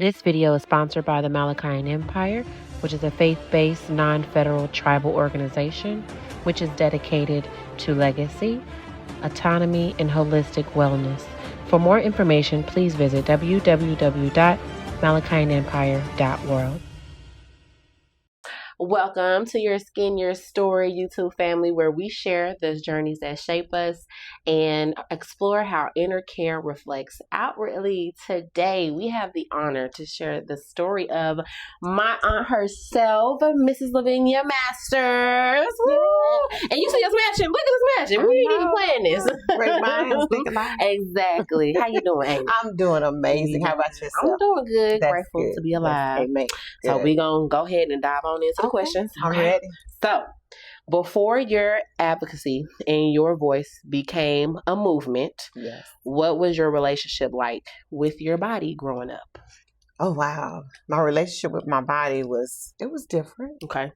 This video is sponsored by the Malachian Empire, which is a faith-based, non-federal tribal organization, which is dedicated to legacy, autonomy, and holistic wellness. For more information, please visit www.malachianempire.world. Welcome to Your Skin, Your Story YouTube family, where we share the journeys that shape us and explore how inner care reflects outwardly. Today, we have the honor to share the story of my aunt herself, Mrs. Lavinia Masters. Woo! And you see us matching. Look at us matching. We ain't even playing this. Great minds think alike. Exactly. How you doing, Amy? I'm doing amazing. How about yourself? I'm doing good. That's Grateful good. to be alive. Amen. So we're going to go ahead and dive on into the questions. I'm ready. So, before your advocacy and your voice became a movement, Yes. what was your relationship like with your body growing up? Oh, wow. My relationship with my body was different. Okay.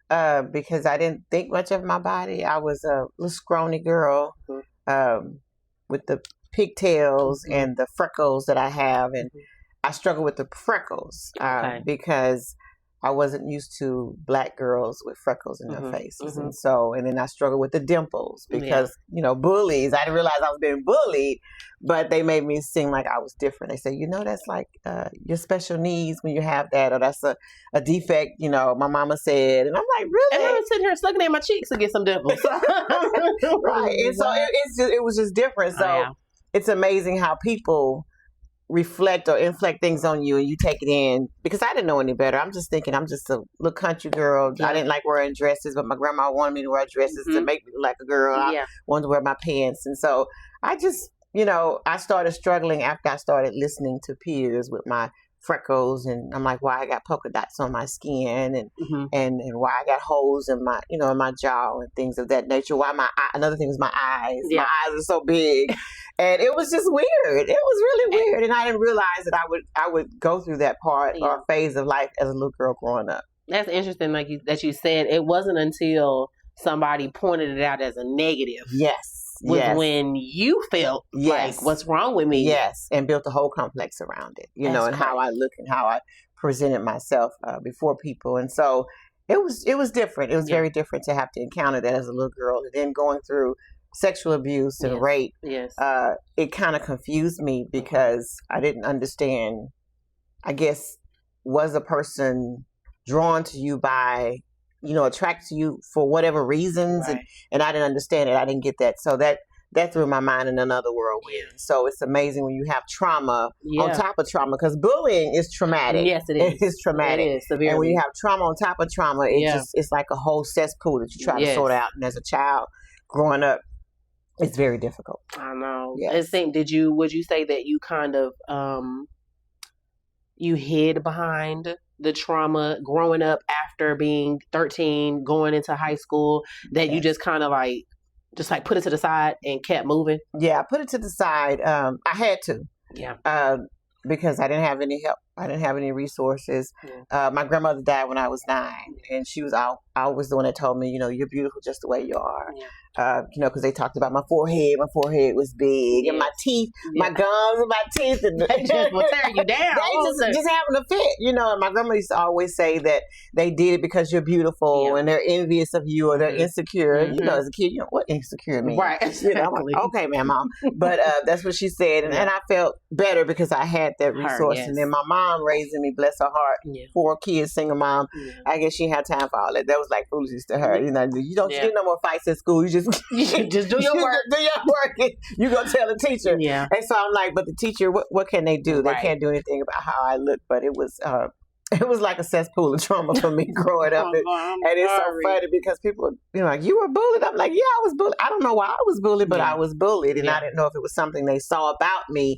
Because I didn't think much of my body. I was a little scrawny girl with the pigtails and the freckles that I have. And I struggle with the freckles because I wasn't used to black girls with freckles in their faces. And then I struggled with the dimples because, bullies. I didn't realize I was being bullied, but they made me seem like I was different. They said, that's like your special needs when you have that, or that's a defect, my mama said. And I'm like, really? And I was sitting here sucking at my cheeks to get some dimples. Right. And so it was just different. So it's amazing how people reflect or inflect things on you and you take it in, because I didn't know any better. I'm just thinking I'm just a little country girl. I didn't like wearing dresses, but my grandma wanted me to wear dresses to make me look like a girl. I wanted to wear my pants. And so I just, I started struggling after I started listening to peers with my freckles, and I'm like, why I got polka dots on my skin, and why I got holes in my, in my jaw and things of that nature. Why another thing was my eyes. My eyes are so big, and it was just weird. It was really weird, and I didn't realize that I would go through that part or phase of life as a little girl growing up. That's interesting, that you said it wasn't until somebody pointed it out as a negative. Yes. When you felt like, what's wrong with me? Yes, and built a whole complex around it, and how I look and how I presented myself before people. And so it was different. It was very different to have to encounter that as a little girl, and then going through sexual abuse and rape. Yes. It kind of confused me because I didn't understand, I guess, was a person drawn to you by, attracted to you for whatever reasons, and I didn't understand it. I didn't get that. So that threw my mind in another world. So it's amazing when you have trauma on top of trauma, because bullying is traumatic. Yes, it is. It's traumatic. It is severely. And when you have trauma on top of trauma, it's like a whole cesspool that you try to sort out. And as a child growing up, it's very difficult. I know. Yes. Would you say that you kind of you hid behind the trauma growing up after being 13, going into high school, that you just kind of put it to the side and kept moving? Yeah, I put it to the side. I had to. Yeah. Because I didn't have any help. I didn't have any resources. My grandmother died when I was 9, and she was always the one that told me, you're beautiful just the way you are. Because they talked about my forehead. My forehead was big, and my teeth, my gums, and my teeth, and they just will tear you down. They just having a fit, And my grandma used to always say that they did it because you're beautiful, and they're envious of you, or they're insecure. As a kid, what insecure means, right? I'm like, okay, man, mom. But that's what she said, and I felt better because I had that resource. And then my mom raising me, bless her heart, 4 kids, single mom. I guess she had time for all that. That was like foolishness to her. You don't get no more fights at school. You just do your work. Do your work. You go tell the teacher. Yeah. And so I'm like, but the teacher, what can they do? They can't do anything about how I look. But it was like a cesspool of trauma for me growing up. And it's so funny because people, like, you were bullied. I'm like, yeah, I was bullied. I don't know why I was bullied, but I was bullied, and I didn't know if it was something they saw about me.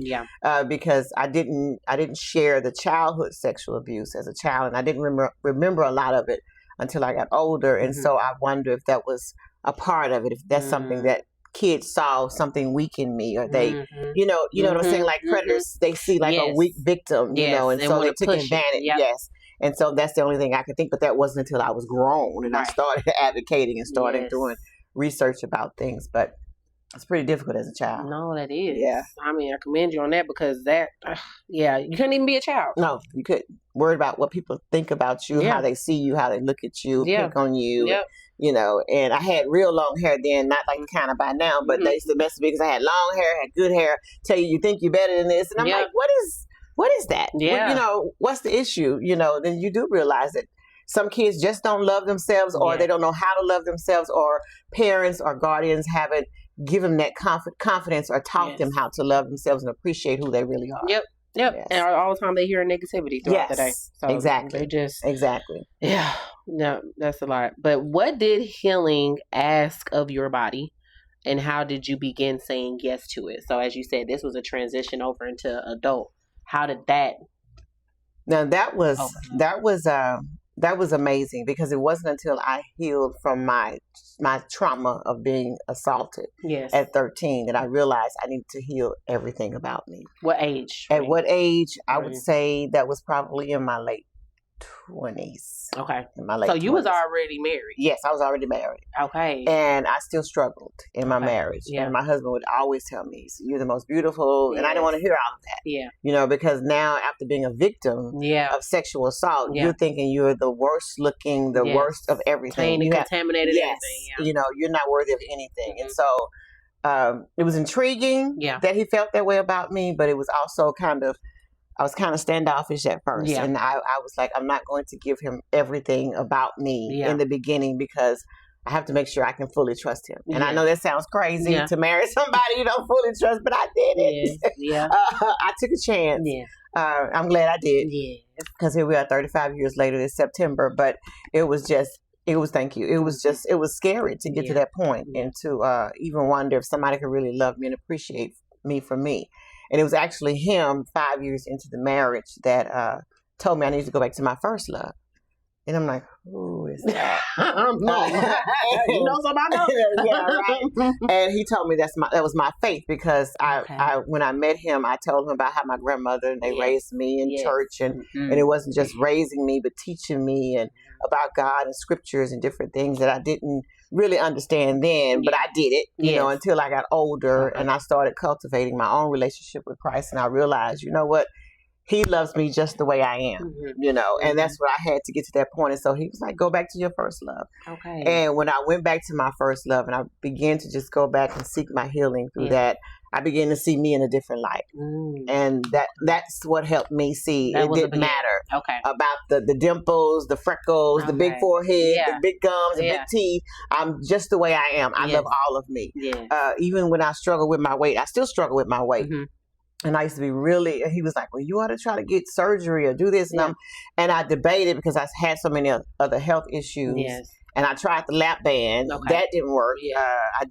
Because I didn't share the childhood sexual abuse as a child, and I didn't remember a lot of it until I got older. And so I wonder if that was a part of it, if that's something that kids saw something weak in me, or they, you know what I'm saying? Like predators, they see like a weak victim, and so they took advantage. Yes. And so that's the only thing I could think, but that wasn't until I was grown and I started advocating and started doing research about things. But It's pretty difficult as a child. No, that is. Yeah. I mean, I commend you on that because that, you couldn't even be a child. No, you couldn't. Worried about what people think about you, how they see you, how they look at you, pick on you. Yep. You know, and I had real long hair then, not like the kind of by now, but they used to mess with me because I had long hair, had good hair, tell you think you're better than this. And I'm like, what is that? Yeah. Well, you know, what's the issue? You know, then you do realize that some kids just don't love themselves, or they don't know how to love themselves, or parents or guardians haven't given them that confidence or taught them how to love themselves and appreciate who they really are. Yep. Yes. And all the time they hear negativity throughout the day. So exactly. They just exactly. Yeah. No, that's a lot. But what did healing ask of your body, and how did you begin saying yes to it? So as you said, this was a transition over into adult. How did that? Now that was amazing, because it wasn't until I healed from my trauma of being assaulted at 13 that I realized I needed to heal everything about me. What age? At what age? I would say that was probably in my late 20s. Okay. In my late So you 20s. was already married? Yes, I was already married. Okay. And I still struggled in my marriage. Yeah. And my husband would always tell me, you're the most beautiful. And I didn't want to hear all of that. Yeah. You know, because now after being a victim of sexual assault, you're thinking you're the worst looking, the worst of everything. You contaminated everything. You know, you're not worthy of anything. And so it was intriguing that he felt that way about me, but it was also I was kind of standoffish at first. Yeah. And I was like, I'm not going to give him everything about me in the beginning, because I have to make sure I can fully trust him. And I know that sounds crazy to marry somebody you don't fully trust, but I did it. Yeah. I took a chance. Yeah. I'm glad I did. Yeah. Because here we are 35 years later this September. But it was thank you. It was scary to get to that point and to even wonder if somebody could really love me and appreciate me for me. And it was actually him 5 years into the marriage that told me I needed to go back to my first love. And I'm like, who is that? You know somebody? Yeah, right. And he told me that was my faith, because I when I met him, I told him about how my grandmother and they raised me in church, and it wasn't just raising me, but teaching me and about God and scriptures and different things that I didn't really understand then, but I did it, you know, until I got older and I started cultivating my own relationship with Christ, and I realized, you know what? He loves me just the way I am, you know, and that's what I had to get to that point. And so he was like, go back to your first love. Okay. And when I went back to my first love and I began to just go back and seek my healing through that, I began to see me in a different light. And that's what helped me see it didn't matter about the dimples, the freckles, the big forehead, the big gums, the big teeth. I'm just the way I am. I love all of me. Even when I struggle with my weight, I still struggle with my weight. And I used to be and he was like, well, you ought to try to get surgery or do this. And I debated because I had so many other health issues. Yes. And I tried the lap band. That didn't work. I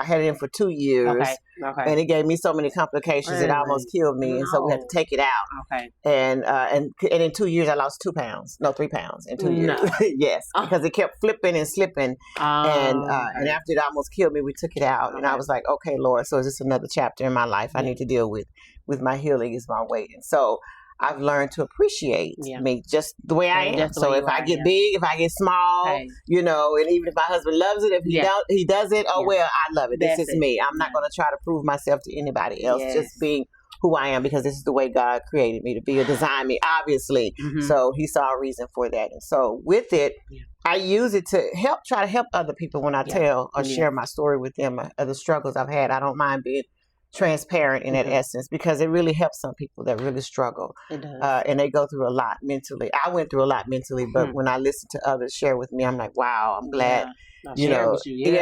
had it in for 2 years. And it gave me so many complications. It almost killed me. And so we had to take it out. And in 2 years, I lost 2 pounds. No, 3 pounds in 2 years. Yes. Because it kept flipping and slipping. And after it almost killed me, we took it out. And I was like, okay, Lord, so is this another chapter in my life I need to deal with my healing is my weight. And so I've learned to appreciate me just the way I am. So if I get big, if I get small, you know, and even if my husband loves it, if he does it, well, I love it. This is me. I'm not going to try to prove myself to anybody else. Just being who I am, because this is the way God created me to be or designed me, obviously. So he saw a reason for that. And so with it, I use it to try to help other people when I tell or share my story with them, the struggles I've had. I don't mind being transparent in that essence, because it really helps some people that really struggle. It does. And they go through a lot mentally. I went through a lot mentally, but when I listen to others share with me, I'm like, wow, I'm glad. You know, you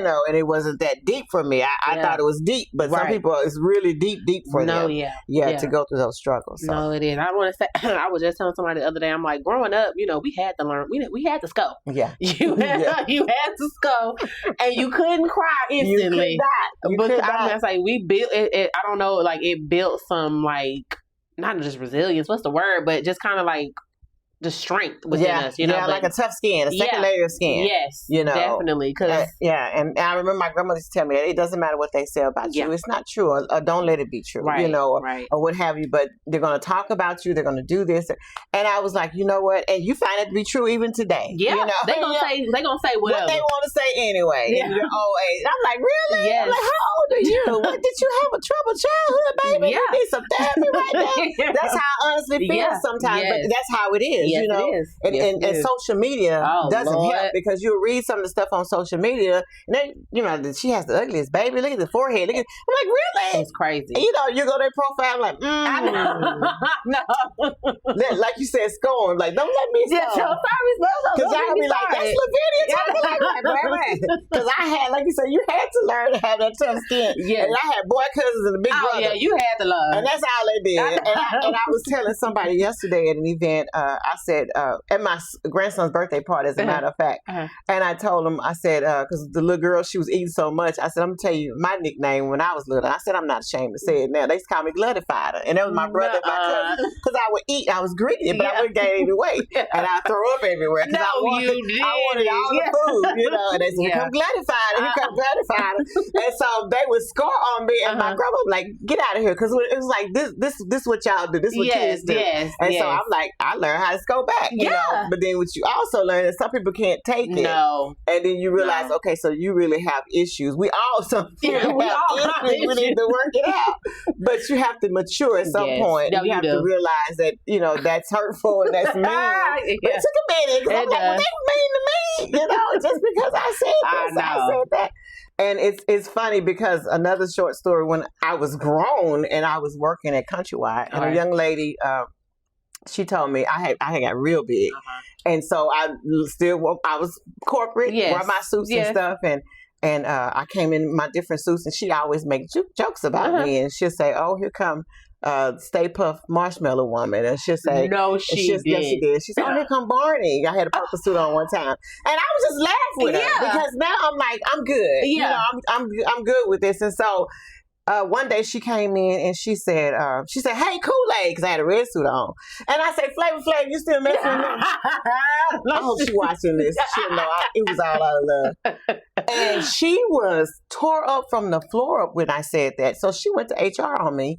know, and it wasn't that deep for me. I thought it was deep, but some people it's really deep for them. To go through those struggles. So. No, it is. I want to say, I was just telling somebody the other day, I'm like, growing up, you know, we had to learn. We had to sco. Yeah, you had to sco, and you couldn't cry instantly. You could not. I mean, like we built it. I don't know, like it built some like not just resilience. What's the word? But just kind of like the strength within us, like a tough skin, a second layer of skin. Yes, definitely. And I remember my grandmother used to tell me that it doesn't matter what they say about you. It's not true, or don't let it be true, or what have you. But they're going to talk about you. They're going to do this. And I was like, you know what? And you find it to be true even today. Yeah, they're going to say whatever. What they want to say anyway in your old age. I'm like, really? Yes. I'm like, how old are you? What, did you have a troubled childhood, baby? You need some therapy right now. That's how I honestly feel sometimes, but that's how it is. Yes, it is. And social media doesn't help, because you'll read some of the stuff on social media, and then, she has the ugliest baby. Look at the forehead. Look at. I'm like, really? It's crazy. You go to their profile, like, no. Like you said, scorn. Like, don't let me scorn. Because y'all be like, that's Lavinia talking like that. Because I had, like you said, you had to learn to have that tough skin. Yeah. And I had boy cousins and a big brother. Yeah, you had to learn. And that's all they did. And I was telling somebody yesterday at an event, I said, at my grandson's birthday party, as a matter of fact, and I told him, I said, because the little girl, she was eating so much, I said, I'm going to tell you my nickname when I was little. I said, I'm not ashamed to say it now. They used to call me Glutty Fighter. And that was my brother and my cousin. Because I would eat. I was greedy, but I wouldn't gain any weight. And I throw up everywhere. I wanted all the food, and they said, here come Glutty Fighter. Here come Glutty Fighter. And so they would score on me, and my grandma was like, get out of here. Because it was like, this is what y'all do. This is what kids do. And so I'm like, I learned how to go back, you know. But then what you also learn is some people can't take it. No. And then you realize, okay, so you really have issues. We all have issues. We need to work it out. But you have to mature at some point. You have to realize that, that's hurtful and that's mean. But it took a minute, because I'm like, well, they mean to me, just because I said this, I said that. And it's funny, because another short story, when I was grown and I was working at Countrywide, and a young lady, she told me I had got real big, and so I was corporate, wore my suits and stuff, and I came in my different suits, and she always make jokes about me, and she'll say, "Oh, here come Stay Puft Marshmallow Woman," and she'll say, "No, she did." Yes, she did. She said, "Oh, here come Barney." I had a purple suit on one time, and I was just laughing with her, because now I'm like, I'm good. I'm good with this, and so. One day she came in and she said, "Hey, Kool-Aid," because I had a red suit on. And I said, Flavor, you still messing with me? I hope she's watching this. She'll know it was all out of love. And she was tore up from the floor up when I said that. So she went to HR on me.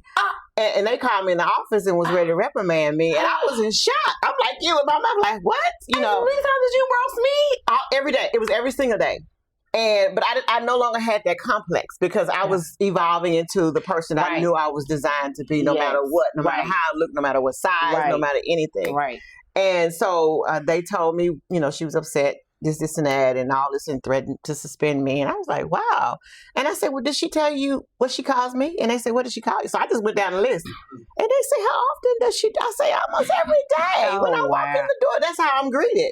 And they called me in the office and was ready to reprimand me. And I was in shock. I'm like, with my mouth, like, what? How many times did you roast me? Every day. It was every single day. But I no longer had that complex, because I was evolving into the person I knew I was designed to be, no matter what, no matter how I looked, no matter what size, no matter anything. Right. And so they told me, she was upset, this and that, and all this, and threatened to suspend me. And I was like, wow. And I said, well, did she tell you what she calls me? And they said, what did she call you? So I just went down the list. And they say, how often does she? I say, almost every day. When I walk in the door, that's how I'm greeted.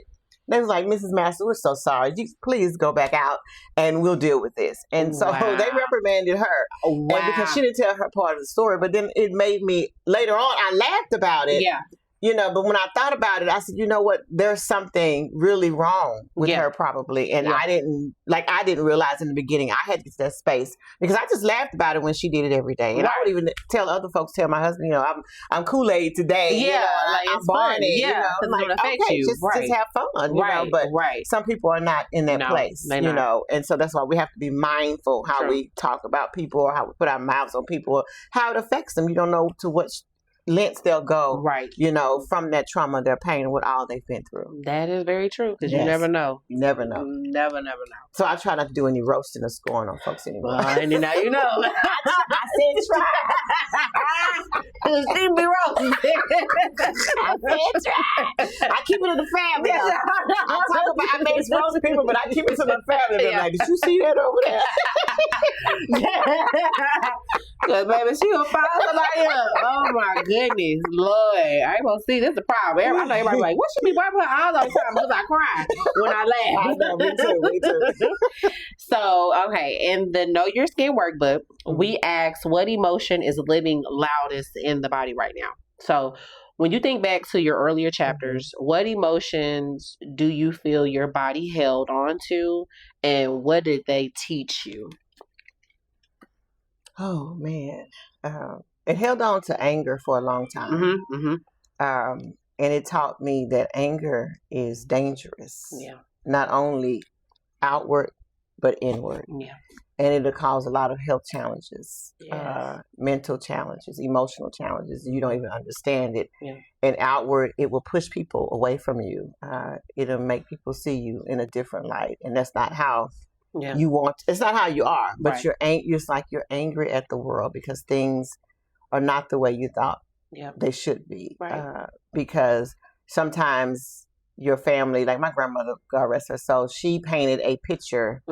They was like, Mrs. Masters, we're so sorry. You please go back out and we'll deal with this. And so they reprimanded her. And because she didn't tell her part of the story, but then it made me, later on, I laughed about it. Yeah. But when I thought about it, I said, you know what? There's something really wrong with her, probably. And I didn't realize in the beginning I had to get that space, because I just laughed about it when she did it every day. And I would even tell other folks, tell my husband, I'm Kool-Aid today. Yeah. I'm Barney. I'm like, okay, just have fun. But some people are not in that place, and so that's why we have to be mindful how we talk about people, or how we put our mouths on people, or how it affects them. You don't know to what lengths they'll go, from that trauma, their pain, and what all they've been through. That is very true, because you never know. You never know. Never know. So I try not to do any roasting or scoring on folks anymore. Well, and now you know. I said try. She be roasting. I said try. I keep it in the family. I may expose people, but I keep it to the family. They're like, did you see that over there? Because, baby, she will fire somebody up. Oh, my goodness. Lord. I ain't gonna see. This is the problem. I know everybody like, what should be wiping her eyes all the time, because I cry when I laugh. I know, me too. So, okay, in the Know Your Skin workbook, we ask, what emotion is living loudest in the body right now? So, when you think back to your earlier chapters, what emotions do you feel your body held on to, and what did they teach you? Oh, man. It held on to anger for a long time. and it taught me that anger is dangerous. Yeah. Not only outward, but inward. Yeah. And it'll cause a lot of health challenges, Yes. mental challenges, emotional challenges. You don't even understand it. Yeah. And outward, it will push people away from you. It'll make people see you in a different light. And that's not how you want. It's not how you are. But it's like you're angry at the world because things are not the way you thought they should be. Right. Because sometimes your family, like my grandmother, God rest her soul, she painted a picture,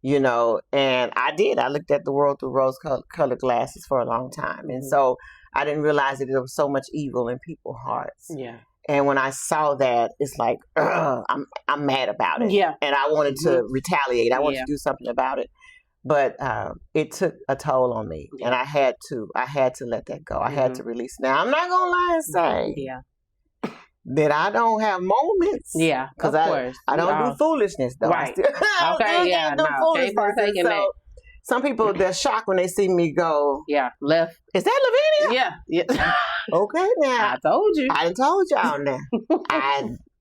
you know, and I did. I looked at the world through rose-colored glasses for a long time. And so I didn't realize that there was so much evil in people's hearts. Yeah. And when I saw that, it's like, I'm mad about it. Yeah. And I wanted to retaliate. I wanted to do something about it. But it took a toll on me. And I had to let that go. I had to release. Now, I'm not going to lie and say that I don't have moments. Yeah, because I don't do foolishness though. Right. Can't partake in that. Some people, they're shocked when they see me go. Yeah, left. Is that Lavinia? Yeah. Okay, now. I told you. I done told y'all now.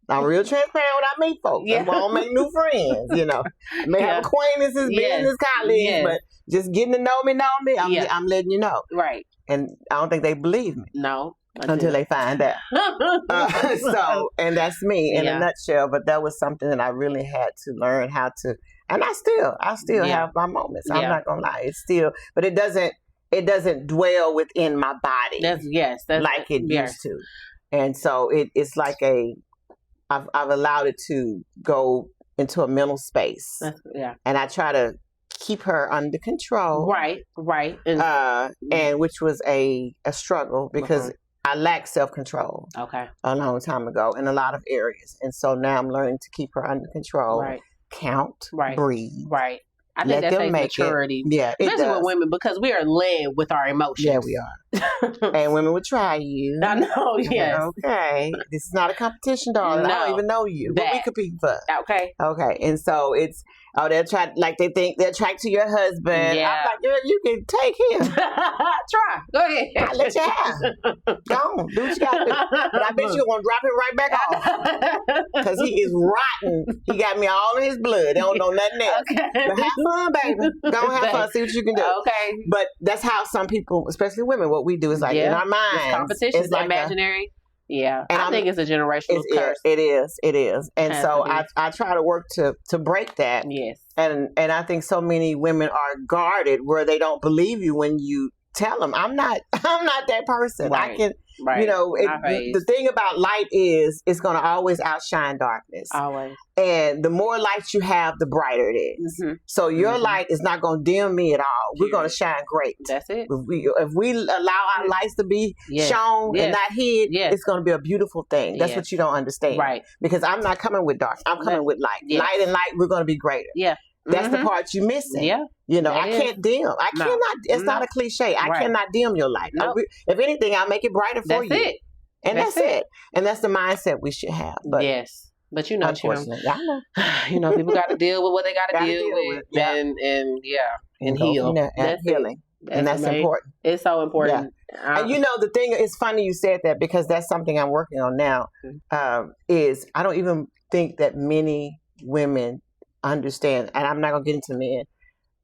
I'm real transparent when I meet folks. I won't make new friends, you know. I may have acquaintances, business colleagues, but just getting to know me, I'm letting you know. Right. And I don't think they believe me. No. Until they find out. And that's me in a nutshell. But that was something that I really had to learn how to, and I still have my moments. I'm not gonna lie. It's still, but it doesn't dwell within my body. That's like it used to. And so it's like I've allowed it to go into a mental space. And I try to keep her under control. Right. And which was a struggle because I lacked self-control a long time ago in a lot of areas. And so now I'm learning to keep her under control, count, breathe. Right. I think that takes maturity. Yeah, especially with women because we are led with our emotions. Yeah, we are. And women will try you. I know, yes. Okay. This is not a competition, darling. No, I don't even know you. What we compete for. Okay. And so it's, they'll try, like they think they're attracted to your husband. Yeah. I'm like, girl, you can take him. Try. Go ahead. I'll let you have. Go on. Do what you got to do. But I bet you're going to drop him right back off. Because he is rotten. He got me all in his blood. They don't know nothing else. Okay. But have fun, baby. Go have fun. See what you can do. Okay. But that's how some people, especially women, what we do is like in our minds. It's competition. It's like imaginary. And I think it's a generational curse. It is. And so I try to work to break that. Yes. And I think so many women are guarded where they don't believe you when you tell them, I'm not that person. Right. I can, you know, the thing about light is it's going to always outshine darkness. Always. And the more light you have, the brighter it is. So your light is not going to dim me at all. We're going to shine great. That's it. If we allow our lights to be shown and not hid, it's going to be a beautiful thing. That's what you don't understand. Right. Because I'm not coming with dark. I'm coming with light. Light and light, we're going to be greater. Yeah. That's the part you're missing. Yeah. You know, I can't dim. I cannot. It's not a cliche. I cannot dim your light. No. If anything, I'll make it brighter for you. That's it. And that's it. And that's the mindset we should have. But yes. But you know, unfortunately, people got to deal with what they got to deal with. And heal. That's healing. And that's important. It's so important. Yeah. And you know, the thing, it's funny you said that because that's something I'm working on now, is I don't even think that many women understand, and I'm not going to get into men,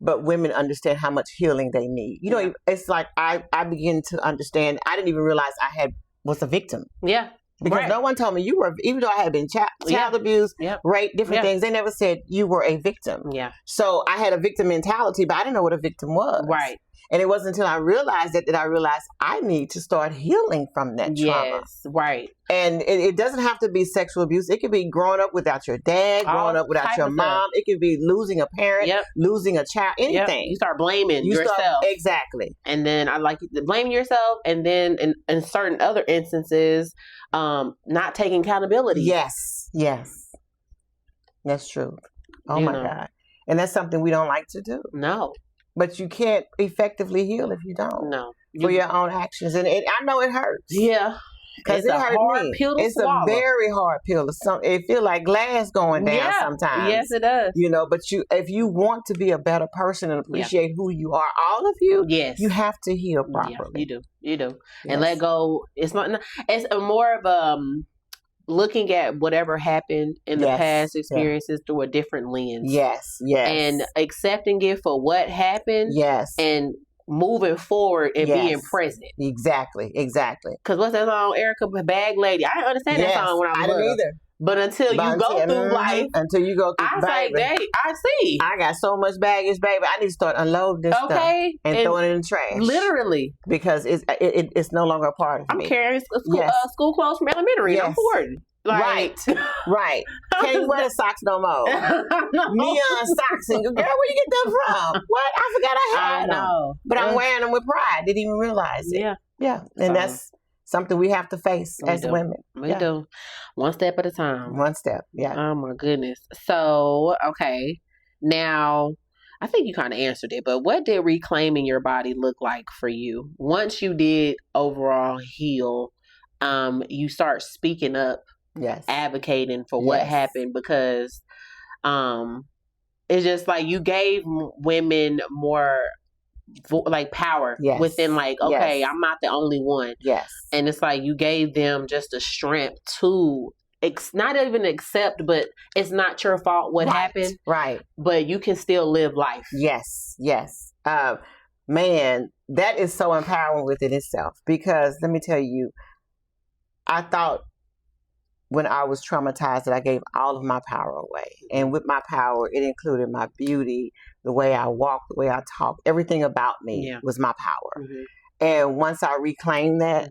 but women understand how much healing they need. You know, it's like I begin to understand. I didn't even realize I was a victim. Yeah. Because no one told me you were, even though I had been child abused, rape, different things, they never said you were a victim. Yeah. So I had a victim mentality, but I didn't know what a victim was. Right. And it wasn't until I realized that I realized I need to start healing from that trauma. Yes, right. And it doesn't have to be sexual abuse. It could be growing up without your dad, growing up without your mom. It could be losing a parent, losing a child, anything. You start blaming yourself. Exactly. And then I like to blame yourself. And then in certain other instances, not taking accountability. Yes. That's true. Oh my God. And that's something we don't like to do. No. But you can't effectively heal if you don't. No. For your own actions. And I know it hurts. Yeah. Because it hurt me. It's swallow. A very hard pill. It feels like glass going down sometimes. Yes, it does. You know, but if you want to be a better person and appreciate who you are, all of you, you have to heal properly. Yeah, you do. And let go. It's more of looking at whatever happened in the past experiences through a different lens. Yes. And accepting it for what happened. Yes. And moving forward and being present. Exactly. Because what's that song, Erica Bag Lady? I didn't understand that song when I was little. I didn't either. But until you go through life. Until you go through life. I was like, I see. I got so much baggage, baby. I need to start unloading this stuff. And throwing it in the trash. Literally. Because it's no longer a part of me. I'm carrying school clothes from elementary. I'm 40. Right. Can't even wear the socks no more. Neon socks. And girl, where you get them from? What? I forgot I had them. But I'm wearing them with pride. Didn't even realize it. Yeah. And that's something we have to face as women. We do. One step at a time. One step. Yeah. Oh my goodness. So, okay. Now, I think you kind of answered it, but what did reclaiming your body look like for you? Once you did overall heal, you start speaking up. Yes. Advocating for what happened, because it's just like you gave women more power within okay, I'm not the only one. Yes. And it's like you gave them just a strength to not even accept, but it's not your fault what happened. Right. But you can still live life. Yes. Man, that is so empowering within itself, because let me tell you, I thought when I was traumatized that I gave all of my power away. And with my power, it included my beauty, the way I walk, the way I talk, everything about me was my power. Mm-hmm. And once I reclaimed that,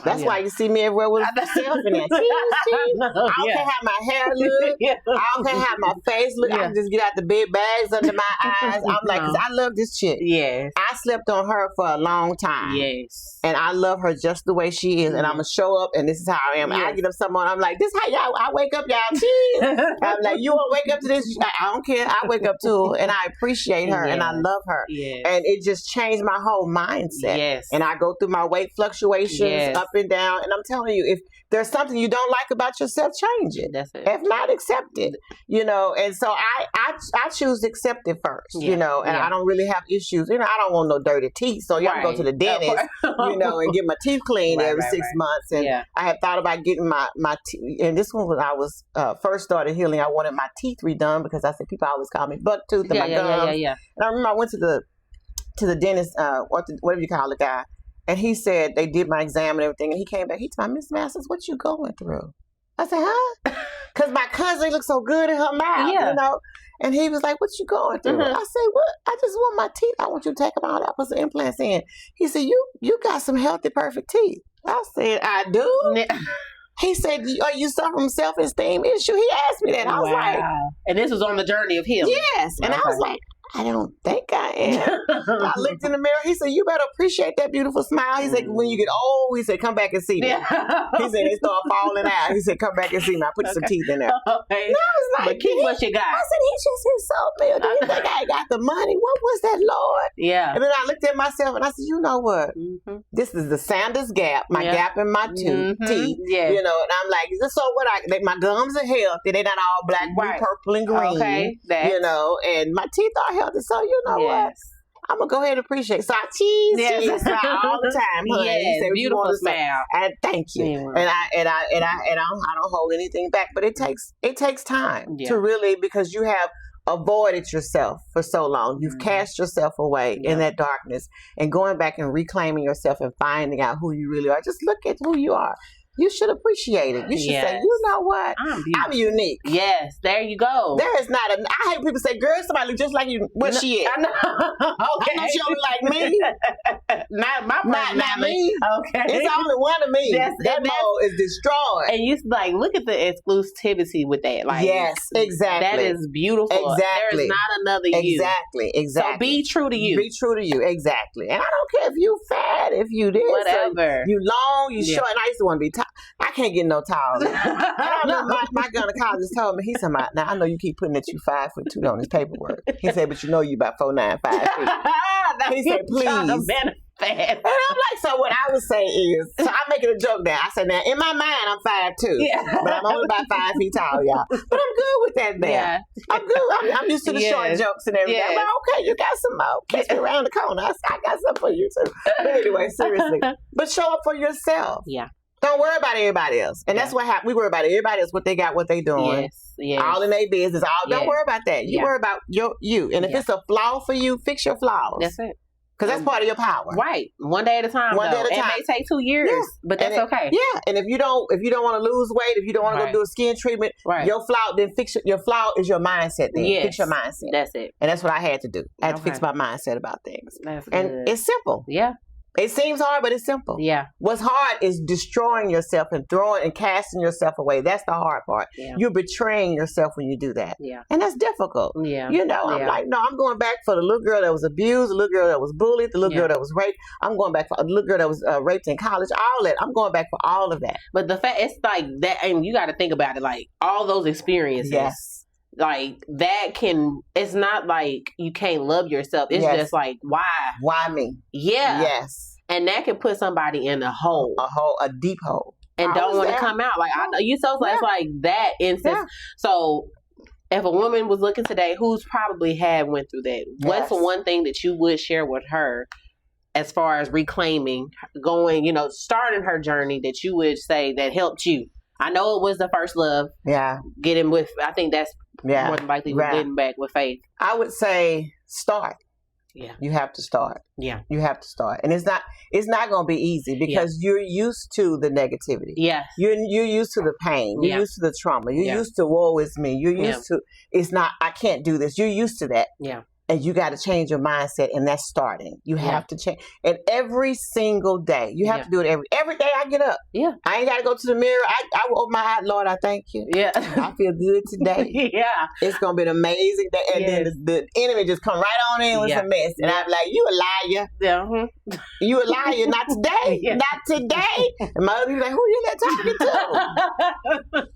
that's why you see me everywhere with myself in that. I don't care how my hair look. I don't care how my face look. I can just get out the big bags under my eyes. I'm like, because I love this chick. Yes. I slept on her for a long time. Yes. And I love her just the way she is. And I'm going to show up, and this is how I am. I get up someone, I'm like, this is how I wake up, y'all. Cheese. I'm like, you won't wake up to this? I don't care. I wake up to her, and I appreciate her, and I love her. Yes. And it just changed my whole mindset. Yes. And I go through my weight fluctuations up and down. And I'm telling you, if there's something you don't like about yourself, change it. That's it. If not, accept it. And so I choose to accept it first, and I don't really have issues. I don't want no dirty teeth. So y'all go to the dentist, and get my teeth cleaned every 6 months. And I had thought about getting my teeth. And this one, when I was first started healing, I wanted my teeth redone, because I said people always call me buck tooth and my gums. And I remember I went to the dentist, whatever you call the guy. And he said, they did my exam and everything. And he came back. He told me, Miss Masters, what you going through? I said, huh? Because my cousin looked so good in her mouth, And he was like, what you going through? I said, what? I just want my teeth. I want you to take them out. I put some implants in. He said, you got some healthy, perfect teeth. I said, I do? He said, are you suffering from self-esteem issue? He asked me that. I was like. And this was on the journey of healing. Yes. And I was like, I don't think I am. I looked in the mirror. He said, you better appreciate that beautiful smile. He said, when you get old, he said, come back and see me. He said, they start falling out. He said, come back and see me. I put some teeth in there. Okay. And I was like, but keep what you got. I said, he just insulted me. Do you think I ain't got the money? What was that, Lord? Yeah. And then I looked at myself and I said, you know what? This is the Sanders gap, my gap in my teeth. Yeah. And I'm like, so what? My gums are healthy. They're not all black, blue, purple, and green. Okay. And my teeth are healthy. So what? I'm gonna go ahead and appreciate. So I cheese smile all the time, honey. Yes, beautiful smile. And thank you. And I don't hold anything back. But it takes time to really, because you have avoided yourself for so long. You've cast yourself away in that darkness, and going back and reclaiming yourself and finding out who you really are. Just look at who you are. You should appreciate it. You should say, you know what? I'm unique. Yes, there you go. There is not I hate people say, girl, somebody look just like you. What she is? I know. Okay. I know she don't look like me. Not my personality. Not me. Okay. It's only one of me. That mold is destroyed. And you look at the exclusivity with that. Like, yes, exactly. That is beautiful. Exactly. There's not another you. Exactly. So be true to you. Be true to you. Exactly. And I don't care if you fat, if you this, whatever. You long, you short. And I used to want to be tall. I can't get no taller. My gynecologist told me, he said, now I know you keep putting that you 5'2" on this paperwork. He said, but you know you about 4'9", 5 feet. He said, please. And I'm like, so what I would say is, so I'm making a joke now. I said, now in my mind, I'm 5'2", but I'm only about 5 feet tall, y'all. But I'm good with that now. Yeah. I'm good. I'm used to the short jokes and everything. I'm like, okay, you got some more. Catch me around the corner. I got something for you too. But anyway, seriously. But show up for yourself. Yeah. Don't worry about everybody else. And that's what happened. We worry about everybody else, what they got, what they doing. Yes. All in their business. Don't worry about that. You worry about you. And if it's a flaw for you, fix your flaws. That's it. Because that's part of your power. Right. One day at a time. It may take 2 years, but that's okay. Yeah. And if you don't want to lose weight, if you don't want to go do a skin treatment, your flaw, then your flaw is your mindset then. Yes. Fix your mindset. That's it. And that's what I had to do. I had to fix my mindset about things. That's and good. It's simple. Yeah. It seems hard, but it's simple. Yeah. What's hard is destroying yourself and throwing and casting yourself away. That's the hard part. Yeah. You're betraying yourself when you do that. Yeah. And that's difficult. Yeah. I'm like, no, I'm going back for the little girl that was abused, the little girl that was bullied, the little girl that was raped. I'm going back for the little girl that was raped in college. All that. I'm going back for all of that. But the fact, it's like that, and you got to think about it, like all those experiences. Yes. Like that it's not like you can't love yourself. It's just like, why? Why me? Yeah. Yes. And that can put somebody in a hole. A deep hole. And don't want to come out. Like, I know you so it's like that instance. Yeah. So if a woman was looking today who's probably went through that, what's the one thing that you would share with her as far as reclaiming, starting her journey that you would say that helped you? I know it was the first love. Yeah. Getting with, I think that's more than likely getting back with faith. I would say start. Yeah. You have to start. Yeah. You have to start. And it's not going to be easy because you're used to the negativity. Yeah. You're used to the pain. You're used to the trauma. You're used to woe is me. You're used to, I can't do this. You're used to that. Yeah. And you got to change your mindset, and that's starting. You have to change. And every single day, you have to do it every day I get up. Yeah. I ain't got to go to the mirror. I will open my eye, Lord, I thank you. Yeah. I feel good today. Yeah. It's going to be an amazing day. And then the enemy just come right on in with some mess. And I'm like, you a liar. Yeah. You a liar. Not today. Not today. And my other people like, who you that talking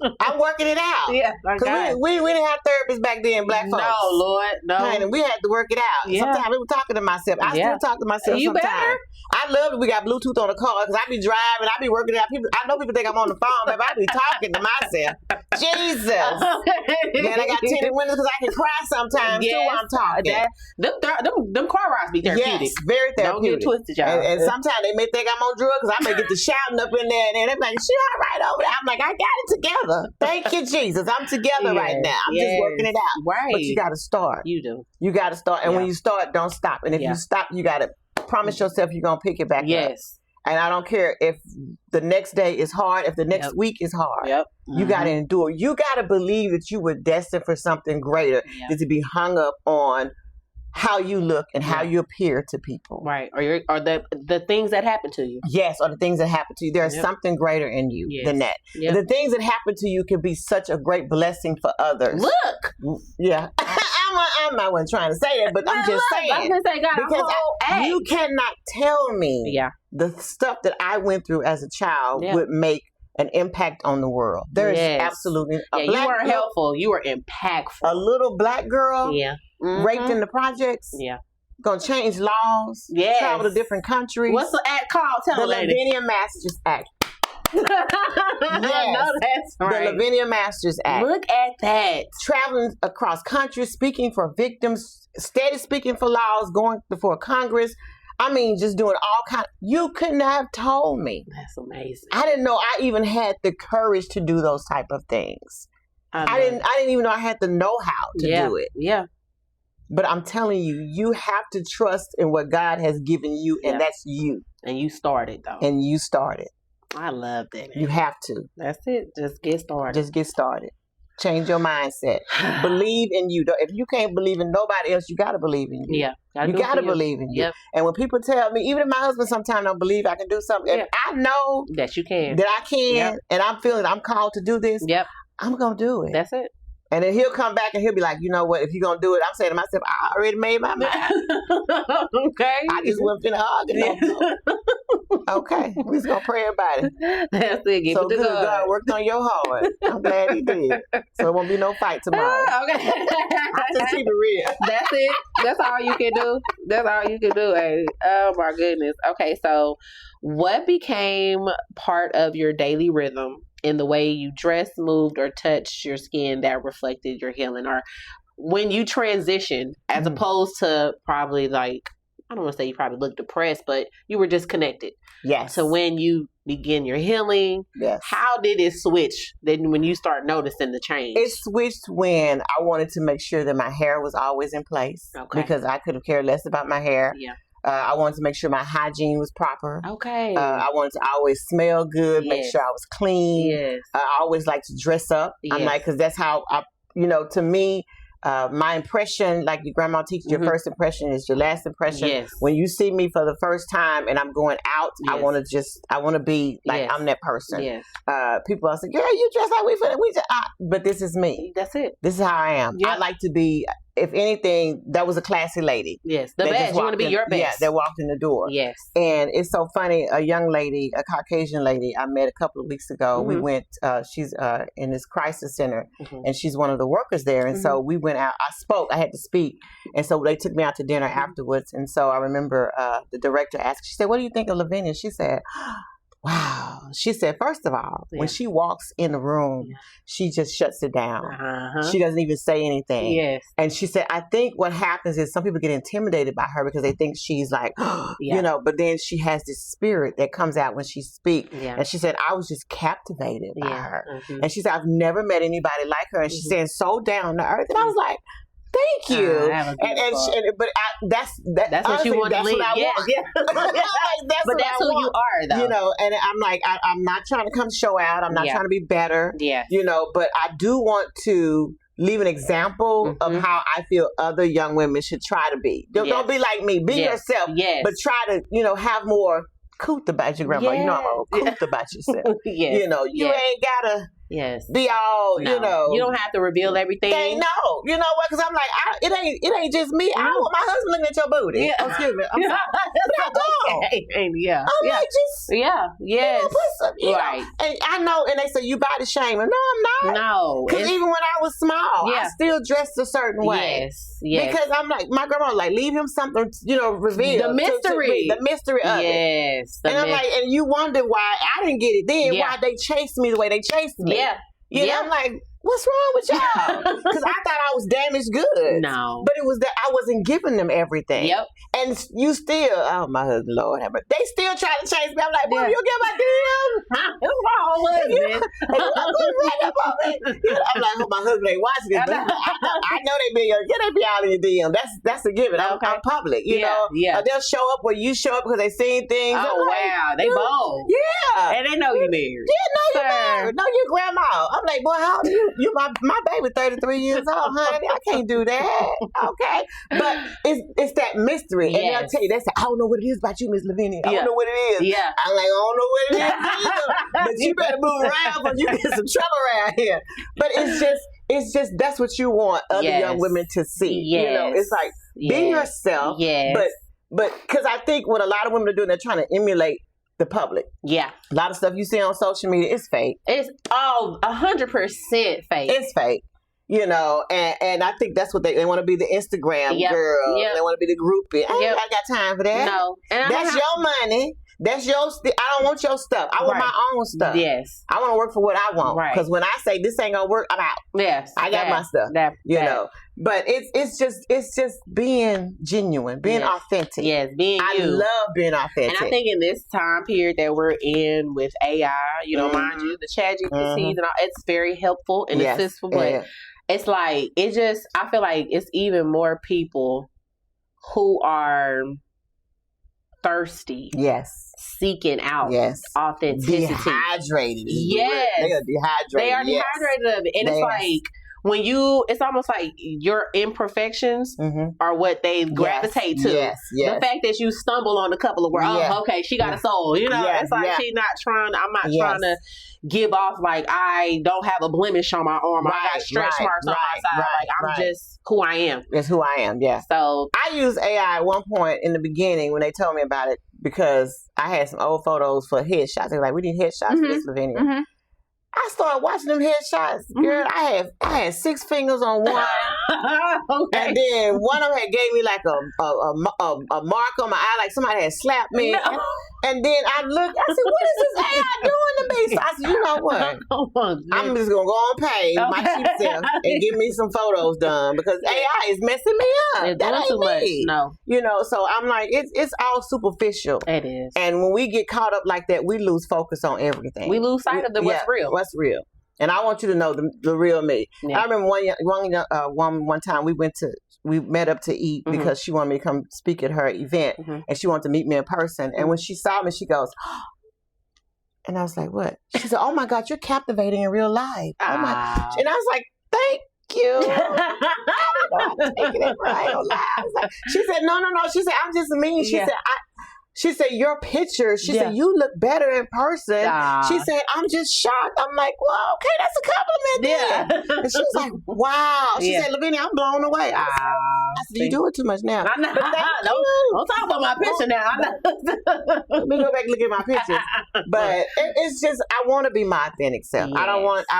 to? I'm working it out. Yeah. Because we didn't have therapists back then, black folks. No, Lord. No. And we had to work it out. Yeah. Sometimes I was talking to myself. I still talk to myself sometimes. Better? I love that we got Bluetooth on the car because I be driving, I be working it out. I know people think I'm on the phone, but I be talking to myself. Jesus. Then I got tinted windows because I can cry sometimes too while I'm talking. Them car rides be therapeutic. Yes, very therapeutic. Don't get twisted, y'all. And sometimes they may think I'm on drugs because I may get to shouting up in there and they're like, she all right over there. I'm like, I got it together. Thank you, Jesus. I'm together right now. I'm just working it out. Right. But you got to start. You do. You got to start. And when you start, don't stop. And if you stop, you got to promise yourself you're going to pick it back up. Yes. And I don't care if the next day is hard, if the next week is hard. Yep. You got to endure. You got to believe that you were destined for something greater than to be hung up on how you look and how you appear to people. Right. Or the things that happen to you. Yes, or the things that happen to you. There's something greater in you than that. Yep. The things that happen to you can be such a great blessing for others. Look. Yeah. I'm not one trying to say that, but I'm just saying. I'm just saying, God, because you cannot tell me the stuff that I went through as a child would make an impact on the world. There is absolutely you weren't helpful. You were impactful. A little black girl raped in the projects. Yeah. Gonna change laws. Yes. Travel to different countries. What's the act called? Tell the me. The Lavinia Masters Act. Yes. No, that's right. The Lavinia Masters Act. Look at that. Traveling across countries, speaking for victims, steady speaking for laws, going before Congress. I mean, just doing all kinds. You couldn't have told me. That's amazing. I didn't know I even had the courage to do those type of things. I didn't even know I had the know-how to do it. Yeah. But I'm telling you, you have to trust in what God has given you, and that's you. And you started, though. And you started. I love that. You have to. That's it. Just get started. Just get started. Change your mindset. Believe in you. If you can't believe in nobody else, you got to believe in you. Yeah. You got to believe in you. Yep. And when people tell me, even if my husband sometimes don't believe I can do something, if I know that you can, that I can, and I'm feeling I'm called to do this, I'm going to do it. That's it. And then he'll come back and he'll be like, you know what, if you're going to do it, I'm saying to myself, I already made my mind. Okay. I just wasn't finna hug. Okay. We're just going to pray about it. That's it. Give so it to good God worked on your heart. I'm glad he did. So it won't be no fight tomorrow. Okay. I just keep it real. That's it. That's all you can do. That's all you can do. Hey. Oh my goodness. Okay. So what became part of your daily rhythm in the way you dressed, moved, or touched your skin that reflected your healing? Or when you transitioned, as opposed to probably like, I don't want to say you probably looked depressed, but you were disconnected. Yes. So when you begin your healing? Yes. How did it switch then when you start noticing the change? It switched when I wanted to make sure that my hair was always in place. Okay. Because I could have cared less about my hair. Yeah. I wanted to make sure my hygiene was proper. Okay. I wanted to always smell good, make sure I was clean. Yes. I always like to dress up. I'm like, because that's how to me, my impression, like your grandma teaches, your first impression is your last impression. Yes. When you see me for the first time and I'm going out, I want to be like I'm that person. Yes. People are saying, girl, you dress like but this is me. That's it. This is how I am. Yep. I like to be, if anything, that was a classy lady. Yes. The best. You want to be your best. Yeah, that walked in the door. Yes. And it's so funny, a young lady, a Caucasian lady I met a couple of weeks ago, we went, she's in this crisis center, and she's one of the workers there. And so we went out, I had to speak. And so they took me out to dinner afterwards. And so I remember the director asked, she said, what do you think of Lavinia? She said, wow. She said, first of all, when she walks in the room, she just shuts it down. She doesn't even say anything. Yes. And she said, I think what happens is some people get intimidated by her because they think she's like, but then she has this spirit that comes out when she speaks. Yeah. And she said, I was just captivated by her. And she said, I've never met anybody like her. And she's saying so down to earth. And I was like, thank you. That's what you want to leave. Yeah. But that's who you are, though. And I'm like, I'm not trying to come show out. I'm not trying to be better. Yeah. But I do want to leave an example of how I feel other young women should try to be. Don't be like me. Be yourself. Yes. But try to, have more couth about your grandma. I'm a couth about yourself. You ain't gotta be all, you don't have to reveal everything. No. You know what? Because I'm like, it ain't just me. I don't want my husband looking at your booty. Yeah. Oh, excuse me. I'm sorry. But I don't. Yeah. I'm like, just yes. Right. And I know, and they say you body shaming. No, I'm not. No. Because even when I was small, I still dressed a certain way. Yes. Because I'm like, my grandma was like, leave him something, reveal. The mystery. The mystery of it. Yes. And I'm like, and you wonder why I didn't get it then, why they chased me the way they chased me. Yeah. know, I'm like, what's wrong with y'all? Because I thought I was damaged goods. No. But it was that I wasn't giving them everything. Yep. And you still, oh my husband, Lord have mercy. They still trying to chase me. I'm like, boy, you get my DM? What's wrong with it? I'm like, oh, my husband ain't watching this. But I know they be all in your DM. That's a given. I'm public, you know. Yeah. They'll show up where you show up because they seen things. Oh, wow. They bold. Yeah. And they know you married. Yeah, know you married. Know your grandma. I'm like, boy, how old are you? You my baby 33 years old, honey. I can't do that. Okay. But it's that mystery. And they'll tell you, they say, I don't know what it is about you, Miss Lavinia. I don't know what it is. Yeah. I'm like, I don't know what it is either. But you better move around or you get some trouble around here. But it's just that's what you want other young women to see. Yes. It's like, be yourself. Yes. But because I think what a lot of women are doing, they're trying to emulate the public. Yeah. A lot of stuff you see on social media is fake. It's 100% fake. It's fake. And I think that's what they want to be, the Instagram girl. They want to be the groupie. I got time for that. No. And that's your money. That's your I don't want your stuff. I want my own stuff. Yes. I want to work for what I want. Right. Because when I say this ain't gonna work, I'm out. Yes. I got my stuff. You know. But it's just being genuine, being authentic. Yes, being you. I love being authentic. And I think in this time period that we're in with AI, mind you, the chat GPTs and all, it's very helpful and assistful. But it's like, I feel like it's even more people who are thirsty. Yes. Seeking out authenticity. Dehydrated. Yes. They are dehydrated. They are dehydrated of it. And it's like, it's almost like your imperfections are what they gravitate to. Yes. The fact that you stumble on a couple of words, okay, she got a soul. It's like I'm not trying to give off like I don't have a blemish on my arm. I got stretch marks on my side. I'm just who I am. That's who I am, So I used AI at one point in the beginning when they told me about it because I had some old photos for headshots. They were like, we need headshots for this Lavinia. I started watching them headshots. Girl, I had 6 fingers on one. Okay. And then one of them had gave me like a mark on my eye, like somebody had slapped me. No. And then I looked, I said, what is this AI doing to me? So I said, you know what? I'm just going to go on page, my cheap self, and get me some photos done because AI is messing me up. It's doing too much. No. You know, so I'm like, it's all superficial. It is. And when we get caught up like that, we lose focus on everything. We lose sight of what's real. What's real. And I want you to know the real me. Yeah. I remember one time we met up to eat because she wanted me to come speak at her event and she wanted to meet me in person. And when she saw me, she goes, and I was like, what? She said, oh my God, you're captivating in real life. Oh my. And I was like, thank you. I'm taking it right. She said, no. She said, I'm just mean. She said, your picture, she said, you look better in person. She said, I'm just shocked. I'm like, well, okay, that's a compliment. Yeah. And she was like, wow. She said, Lavinia, I'm blown away. I said, you do it too much now. I know. Don't talk about my picture now. Let me go back and look at my pictures. But it's just, I want to be my authentic self. Yes. I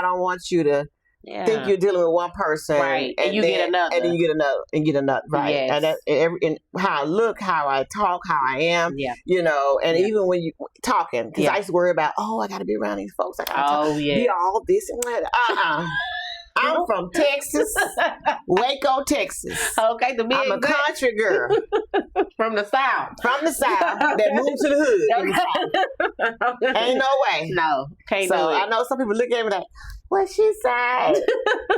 don't want you to think you're dealing with one person, right? And you get another, and then you get another, right? Yes. And how I look, how I talk, how I am, you know. And even when you talking, because I used to worry about, I got to be around these folks. I got to be all this and that. I'm from Texas, Waco, Texas. Okay, I'm a country girl from the South. From the South that moved to the hood. Okay. Ain't no way. No, can't do it. So I know some people look at me like, what she said?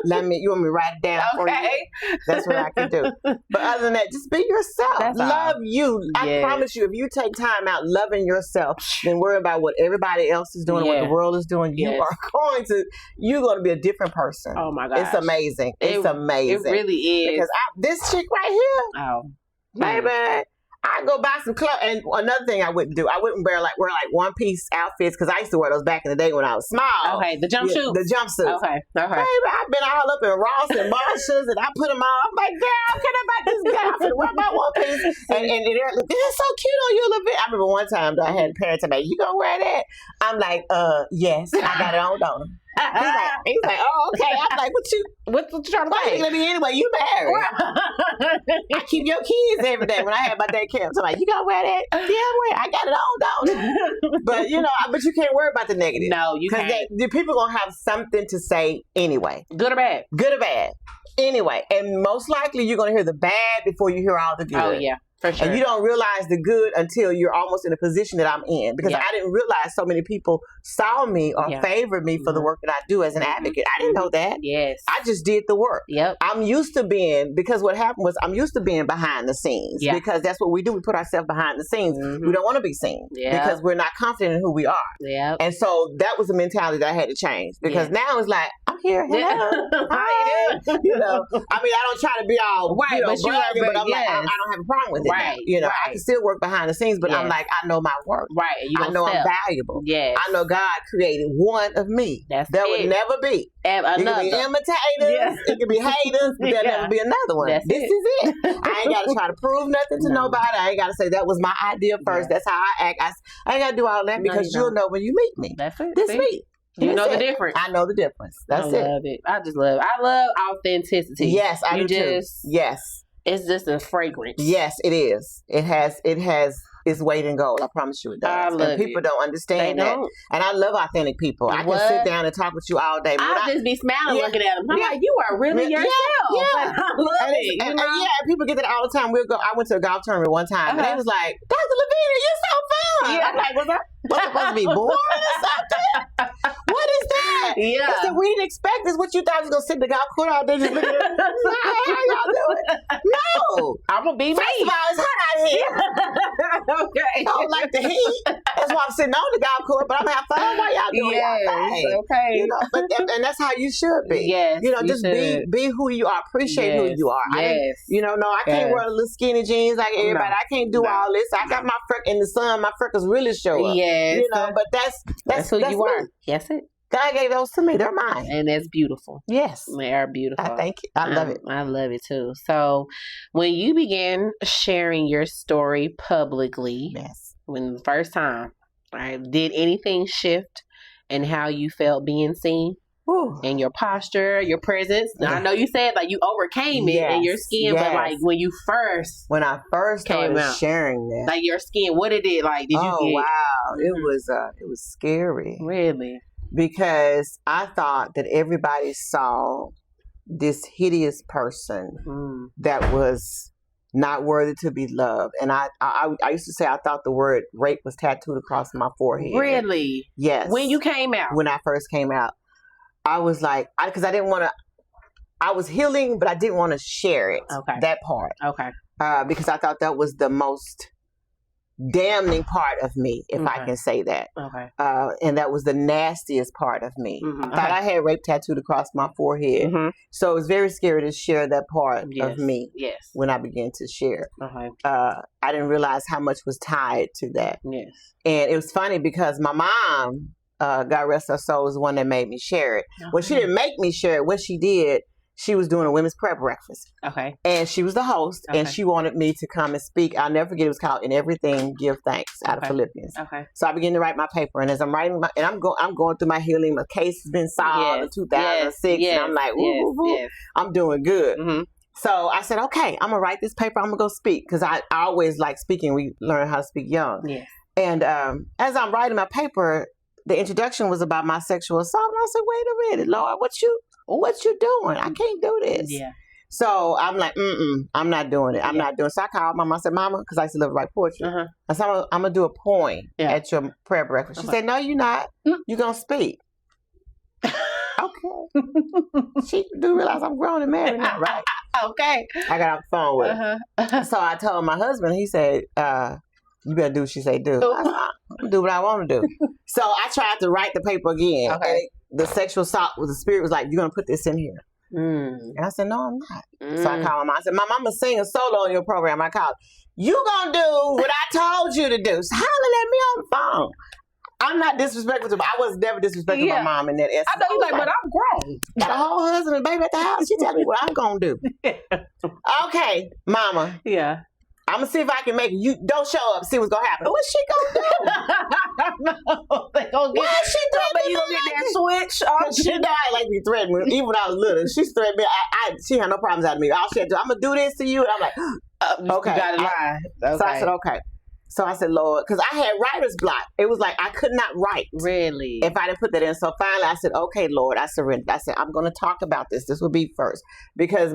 You want me to write it down for you? That's what I can do. But other than that, just be yourself. Love you. I promise you, if you take time out loving yourself, then worry about what everybody else is doing, what the world is doing, you're going to be a different person. Oh my God. It's amazing. It's amazing. It really is. Because this chick right here, baby, I go buy some clothes. And another thing I wouldn't do, I wouldn't wear like one-piece outfits because I used to wear those back in the day when I was small. Okay, the jumpsuits. The jumpsuits. Okay. Baby, I've been all up in Ross and Marshalls and I put them on. I'm like, girl, can I buy this guy? I'm going to wear my one-piece. And they're like, it's so cute on you a little bit. I remember one time I had parents tell me, you going to wear that? I'm like, yes, I got it on, don't I? He's like, oh, okay. I'm like, what you trying to say? Let me anyway. You married. I keep your kids every day when I have my daycare. So I'm like, you gonna wear that? Yeah, I got it on, don't I? But but you can't worry about the negative. No, you can't. Because the people gonna have something to say anyway. Good or bad. Good or bad. Anyway, and most likely you're gonna hear the bad before you hear all the good. Oh yeah. For sure. And you don't realize the good until you're almost in a position that I'm in. Because I didn't realize so many people saw me or favored me for the work that I do as an advocate. I didn't know that. Yes. I just did the work. Yep. I'm used to being behind the scenes. Yeah. Because that's what we do. We put ourselves behind the scenes. We don't want to be seen. Because we're not confident in who we are. Yep. And so that was a mentality that I had to change. Because now it's like, I'm here. Hello. Hi. I mean, I don't try to be all bragging, but I'm like, I don't have a problem with it. Right. Now. I can still work behind the scenes, but I'm like, I know my work. Right. I know I'm valuable. Yes. I know God created one of me. There would never be. Another. It could be imitators. It could be haters, but there'll never be another one. This is it. I ain't got to try to prove nothing to nobody. I ain't got to say that was my idea first. That's how I act. I ain't got to do all that because you'll know when you meet me. That's it. This me. You know the difference. I know the difference. That's it. I love it. I love authenticity. Yes, I do too. Yes. It's just a fragrance. Yes, it is. It has its weight in gold. I promise you it does. I love people don't understand that. And I love authentic people. I can sit down and talk with you all day. I'll just be smiling looking at them. I'm like, you are really yourself. Yeah. I love it. And people get that all the time. I went to a golf tournament one time and they was like, Dr. Lavinia, you're so fun. Yeah. I'm like, what's supposed to be boring or something? What is that? Yeah. I said, we didn't expect this. What you thought was going to sit in the golf course all day just looking at it? Hey, how y'all doing? No. I'm going to be me. First of all, it's hot out here. Okay. I don't like the heat. That's why I'm sitting on the golf course, but I'm going to have fun while y'all doing y'all thing. Okay. And that's how you should be. Yes. Just be who you are. Appreciate who you are. Yes. I can't wear little skinny jeans like everybody. I can't do all this. I got my in the sun. My freckles really show up. Yes. But that's who you are. Yes, it. God gave those to me. They're mine. And that's beautiful. Yes. They are beautiful. I thank you. I love it. I love it too. So when you began sharing your story publicly, when the first time, right, did anything shift and how you felt being seen? Ooh. And your posture, your presence. Now, I know you said like you overcame it in your skin, but like when I first started sharing this, like your skin, what it did, like did you get? Wow, it was scary, really, because I thought that everybody saw this hideous person that was not worthy to be loved, and I used to say I thought the word rape was tattooed across my forehead. Really? Yes. When you came out? When I first came out. I was like, because I didn't want to, I was healing, but I didn't want to share it. Okay. That part. Okay. Because I thought that was the most damning part of me, if I can say that. Okay. And that was the nastiest part of me. I thought I had rape tattooed across my forehead. So it was very scary to share that part of me when I began to share. I didn't realize how much was tied to that. Yes. And it was funny because my mom, God rest her soul, was the one that made me share it. Well, she didn't make me share it. What she did, she was doing a women's prayer breakfast. Okay. And she was the host, and she wanted me to come and speak. I'll never forget, it was called "In Everything Give Thanks" out of Philippians. Okay. So I began to write my paper, and as I'm writing, I'm going through my healing. My case has been solved in 2006, and I'm like, I'm doing good. So I said, okay, I'm gonna write this paper. I'm gonna go speak, because I always like speaking. We learn how to speak young. Yes. And as I'm writing my paper, the introduction was about my sexual assault. And I said, wait a minute, Lord, what you doing? I can't do this. Yeah. So I'm like, I'm not doing it. I'm not doing it. So I called Mama. I said, Mama, because I used to love to write poetry. I said, I'm going to do a poem at your prayer breakfast. She said, no, you're not. You're going to speak. Okay. She do realize I'm grown and married now, right? Okay. I got off the phone with her. So I told my husband, he said, you better do what she say do. I'll do what I want to do. So I tried to write the paper again. Okay. The sexual assault, the spirit was like, you're going to put this in here. And I said, no, I'm not. So I called my mom. I said, Mom, I'm going to sing a solo on your program. I called, you going to do what I told you to do. So holler at me on the phone. I'm not disrespectful to her. I was never disrespectful to my mom in that essence. I know you like, but I'm grown. Got a whole husband and baby at the house. She tell me what I'm going to do. Okay, Mama. Yeah. I'm gonna see if I can make you don't show up. See what's gonna happen. What's she gonna do? No, they gonna get. Why she threatening me? You gonna get that switch? She died like me threatening me. Even when I was little, she threatened me. She had no problems out of me. All she had to do, I'm gonna do this to you, and I'm like, okay. You gotta lie. Okay. So I said, okay. So I said, Lord, because I had writer's block. It was like I could not write. Really? If I didn't put that in. So finally I said, okay, Lord, I surrendered. I said, I'm going to talk about this. This will be first. Because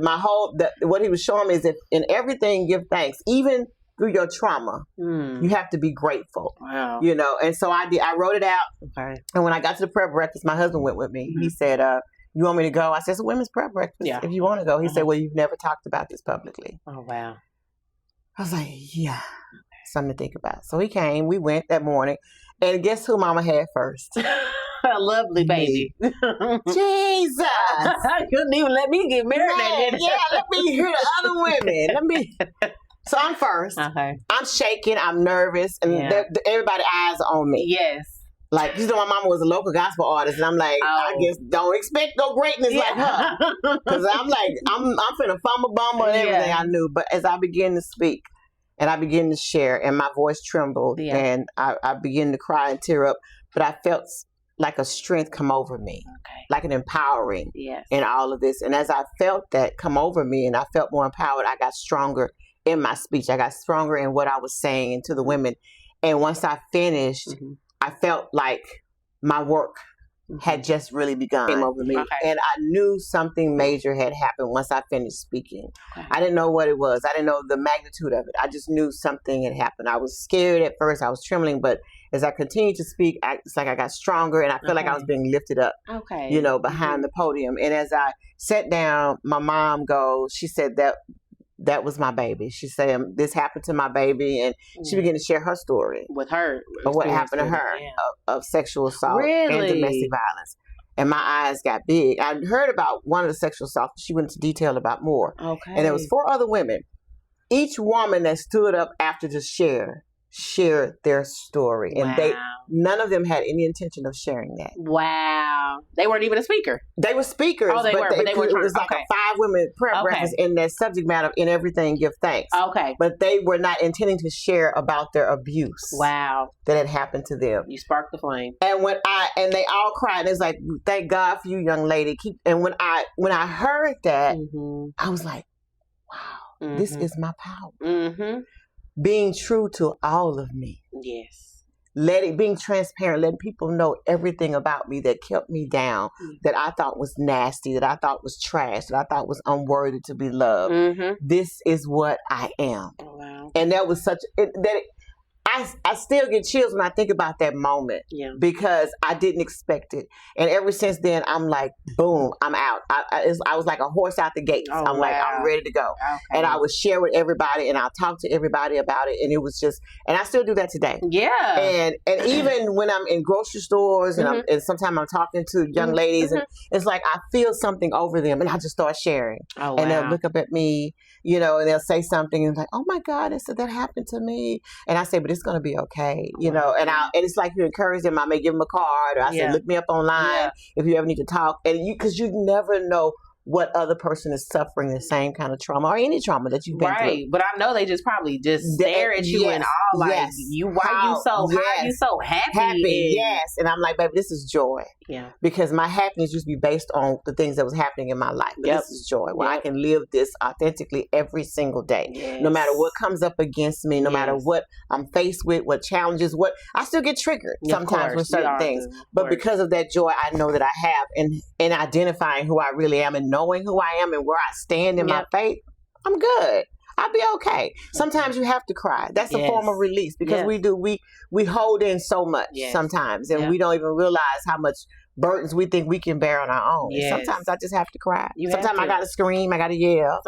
what he was showing me is that in everything, give thanks. Even through your trauma, you have to be grateful. Wow. You know, and so I did. I wrote it out. Okay. And when I got to the prayer breakfast, my husband went with me. He said, you want me to go? I said, it's a women's prayer breakfast. Yeah. If you want to go. He said, well, you've never talked about this publicly. Oh, wow. I was like, yeah. Something to think about. So he came. We went that morning. And guess who Mama had first? A lovely baby. Jesus. You couldn't even let me get married. Yeah, let me hear the other women. So I'm first. Okay. I'm shaking. I'm nervous. And everybody's eyes are on me. Yes. Like, you know, my mama was a local gospel artist. And I'm like, I guess don't expect no greatness like her. Because I'm like, I'm finna fumble bumble and everything I knew. But as I began to speak, and I began to share, and my voice trembled, and I began to cry and tear up. But I felt like a strength come over me, like an empowering in all of this. And as I felt that come over me, and I felt more empowered, I got stronger in my speech. I got stronger in what I was saying to the women. And once I finished, I felt like my work had just really begun over me. And I knew something major had happened once I finished speaking. I didn't know what it was. I didn't know the magnitude of it. I just knew something had happened. I was scared at first. I was trembling, but as I continued to speak, it's like I got stronger, and I felt like I was being lifted up, you know, behind the podium. And as I sat down, my mom she said that was my baby. She said, this happened to my baby. And she began to share her story. With her. Of what happened to her of sexual assault and domestic violence. And my eyes got big. I heard about one of the sexual assaults. She went into detail about more. And there was 4 other women. Each woman that stood up after to shared their story. And none of them had any intention of sharing that. Wow. Wow. They weren't even a speaker. They were speakers. Oh, they were, but they weren't. It was like a 5-women prayer breakfast in that subject matter, in everything, give thanks. Okay. But they were not intending to share about their abuse. Wow. That had happened to them. You sparked the flame. And they all cried. And it's like, thank God for you, young lady. And when I heard that, I was like, wow, this is my power. Being true to all of me. Yes. Being transparent, letting people know everything about me that kept me down, that I thought was nasty, that I thought was trash, that I thought was unworthy to be loved. This is what I am. Oh, wow. And that was I still get chills when I think about that moment because I didn't expect it. And ever since then, I'm like, boom, I'm out. I was like a horse out the gates. I'm like, I'm ready to go. Okay. And I would share with everybody and I'll talk to everybody about it. And it was just, and I still do that today. Yeah. And even when I'm in grocery stores and sometimes I'm talking to young ladies and it's like I feel something over them and I just start sharing. Oh, wow. And they'll look up at me, and they'll say something and it's like, oh my God, that happened to me. And I say, but it's going to be okay, and it's like you encourage them. I may give them a card, or I say, look me up online if you ever need to talk, and because you never know what other person is suffering the same kind of trauma or any trauma that you've been through. But I know they just probably just stare at you and all like, how are you so happy? Yes. And I'm like, baby, this is joy. Yeah. Because my happiness used to be based on the things that was happening in my life. But this is joy where I can live this authentically every single day. No matter what comes up against me, no matter what I'm faced with, what challenges, I still get triggered sometimes with certain things. But because of that joy I know that I have in identifying who I really am and knowing who I am and where I stand in my faith, I'm good. I'll be okay. Sometimes you have to cry. That's a form of release because we hold in so much sometimes and we don't even realize how much burdens we think we can bear on our own. Yes. Sometimes I just have to cry. Sometimes I got to scream. I got to yell.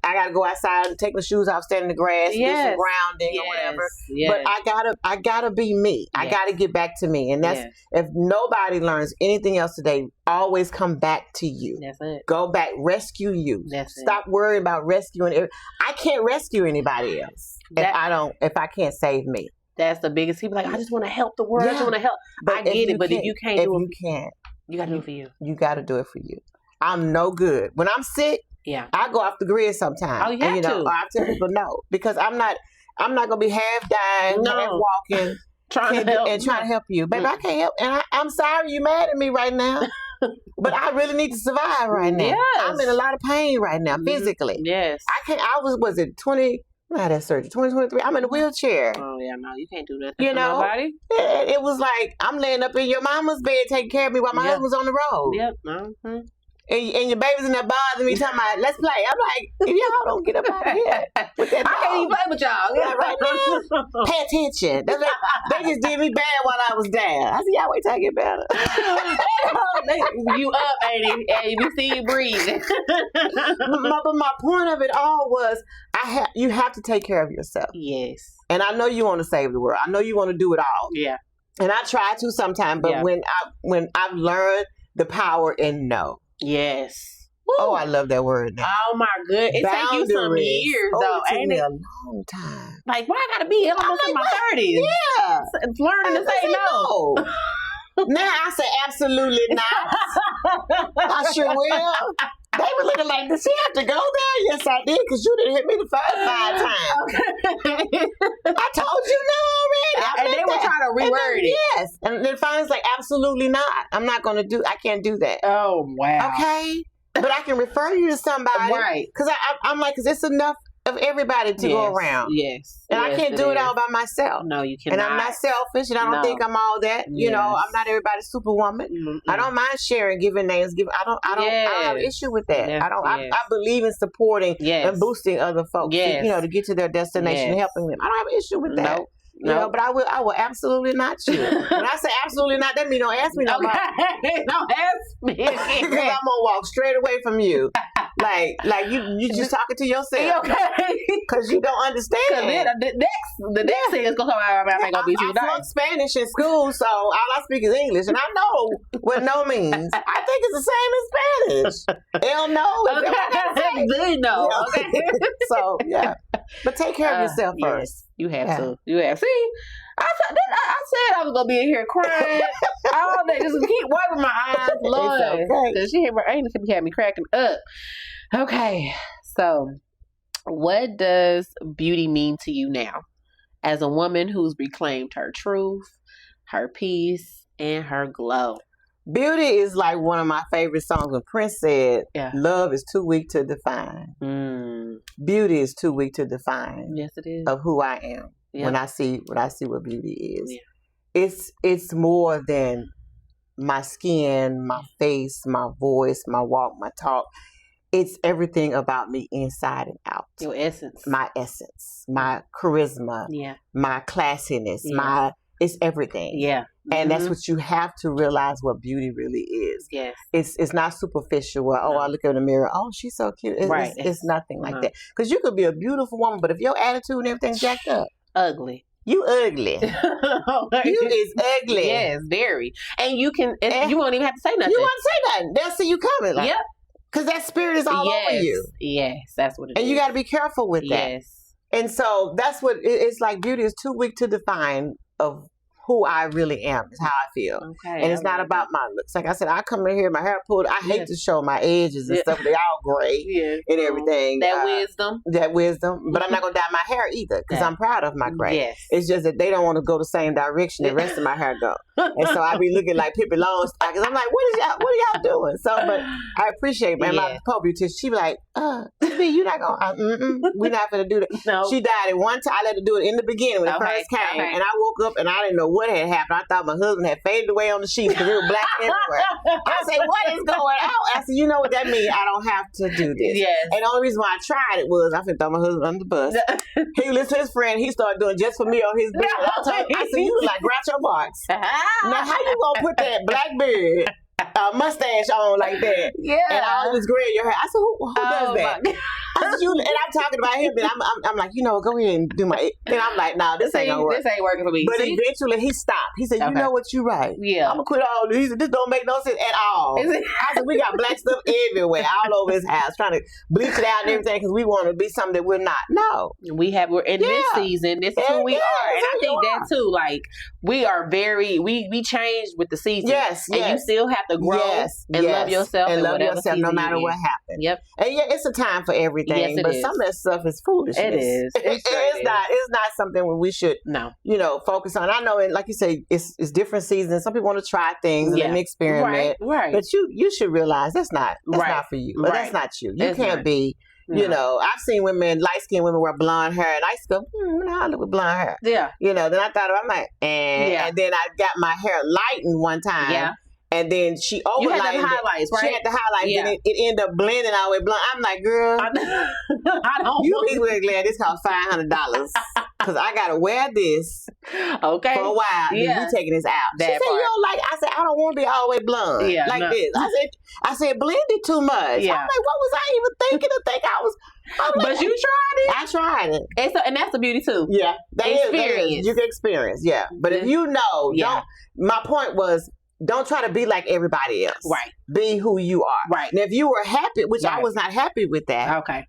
I got to go outside and take my shoes off, stand in the grass, do some grounding or whatever. But I gotta be me. I got to get back to me. And that's if nobody learns anything else today, always come back to you. That's it. Go back, rescue you. Stop worrying about rescuing. I can't rescue anybody else if I can't save me. That's the biggest. People like, I just want to help the world. I just want to help. But I get it, but if you can't do it, you got to do it for you. You got to do it for you. I'm no good. When I'm sick, I go off the grid sometimes. Oh, you have to. I tell people no because I'm not gonna be half dying, half walking, trying to help you, baby. I can't help, and I'm sorry you mad at me right now. But I really need to survive right now. Yes. I'm in a lot of pain right now, physically. Yes. Was it 20? I had that surgery, 2023. I'm in a wheelchair. Oh, yeah, no, you can't do that for nobody. It was like, I'm laying up in your mama's bed taking care of me while my husband's on the road. Yep. And your baby's in there bothering me, talking about, let's play. I'm like, if y'all don't get up out of here. I can't even play with y'all. Right now. Pay attention. They just did me bad while I was down. I said, y'all wait till I get better. You up, ain't it? And you see you breathing. But my point of it all was, you have to take care of yourself. Yes. And I know you want to save the world. I know you want to do it all. Yeah. And I try to sometimes, but when I've learned the power in no. Yes. Woo. Oh, I love that word now. Oh my good. It takes you some years though, ain't it? A long time. Like, why I gotta be almost in my 30s? Yeah. Learning to say no. Now I say absolutely not. I sure will. They were looking like, did she have to go there? Yes, I did, because you didn't hit me the first 5 times. Okay. I told you no already. And they were trying to reword it. Yes. And then finally it's like, absolutely not. I can't do that. Oh, wow. Okay. But I can refer you to somebody. Right. Because I'm like, because it's enough of everybody to go around. Yes. And I can't do it all by myself. No, you cannot. And I'm not selfish, and I don't think I'm all that. Yes. I'm not everybody's superwoman. I don't mind sharing, giving names. I don't have an issue with that. Yes. I believe in supporting and boosting other folks. To get to their destination, helping them. I don't have an issue with that. Nope. But I will absolutely not you. When I say absolutely not, that means don't ask me nobody. Okay. Don't ask me. Because I'm gonna walk straight away from you. Like you just talking to yourself. Okay. Because you don't understand. The next thing is gonna come out of my mouth ain't gonna be too nice. I flunked Spanish in school, so all I speak is English, and I know what no means. I think it's the same in Spanish. They'll know. Okay. They know. Okay. So yeah. But take care of yourself first. You have to. You have. See, I said I was gonna be in here crying all day. Just keep wiping my eyes, Lord. Because she had me cracking up. Okay, so what does beauty mean to you now, as a woman who's reclaimed her truth, her peace, and her glow? Beauty is like one of my favorite songs when Prince said, love is too weak to define. Beauty is too weak to define. Yes, it is. Of who I am when I see what beauty is. Yeah. It's more than my skin, my face, my voice, my walk, my talk. It's everything about me inside and out. Your essence. My essence, my charisma, my classiness, it's everything. Yeah. And that's what you have to realize what beauty really is. Yes. It's not superficial. Well, I look in the mirror. Oh, she's so cute. It's nothing like that. Because you could be a beautiful woman, but if your attitude and everything's jacked up. Ugly. You ugly. You is ugly. Yes, very. And you can, you won't even have to say nothing. You won't say nothing. They'll see you coming. Like, because that spirit is all over you. Yes, that's what it is. And you got to be careful with that. Yes. And so that's what it's like. Beauty is too weak to define of who I really am, is how I feel. Okay. And it's not about my looks. Like I said, I come in here, my hair pulled. I hate to show my edges and stuff. They all gray and everything. That wisdom. That wisdom. But I'm not going to dye my hair either because I'm proud of my gray. Yes. It's just that they don't want to go the same direction the rest of my hair go. And so I be looking like Pippi Longstocking because I'm like, what are y'all doing? So, but I appreciate, man, my co-beautician, she be like, you're not going to, we're not going to do that. No. She dyed it one time. I let her do it in the beginning when it first came. And I woke up and I didn't know what had happened. I thought my husband had faded away on the sheets because it was black everywhere. I said, what is going on? I said, you know what that means? I don't have to do this. Yes. And the only reason why I tried it was I throw my husband under the bus. He listened to his friend. He started doing just for me on his beard. I said, you look like Groucho Marx. Now, how you gonna put that black beard, mustache on like that? Yeah. And all this gray in your hair. I said, who does that? I said, and I'm talking about him, and I'm like, go ahead and do my. And I'm like, no, this ain't gonna work. This ain't working for me. But eventually he stopped. He said, you know what, you right. Yeah. I'm gonna quit all this. He said, this don't make no sense at all. I said, we got black stuff everywhere, all over his house, trying to bleach it out and everything because we want to be something that we're not. No. We're in this season. This is who we are. And I think that too, like, we are very, we changed with the season. Yes. And you still have to grow and love yourself. And love yourself no matter what happens. Yep. And it's a time for everything. Yes, but some of that stuff is foolishness. It is. It's not something we should, focus on. I know, and like you say, it's different seasons. Some people want to try things and experiment. Right. But you should realize that's not for you. Right. That's not you. You can't be. No. I've seen women, light-skinned women wear blonde hair, and I used to go, I look with blonde hair. Yeah. Then I thought, I'm like, and then I got my hair lightened one time. Yeah. And then she overlaid. You had the highlights, right? She had the highlights, and it ended up blending all the way blonde. I'm like, girl, I don't. You be really glad this cost $500 because I gotta wear this for a while. Yeah, you taking this out. She said, you don't like. I said, I don't want to be all the way blonde this. I said, blend it too much. Yeah. I'm like, what was I even thinking to think I was? But you tried it. I tried it, and that's the beauty too. Yeah, that is. You can experience. Yeah, but if you know, don't. My point was, don't try to be like everybody else. Right. Be who you are. Right. And if you were happy, which I was not happy with that. Okay.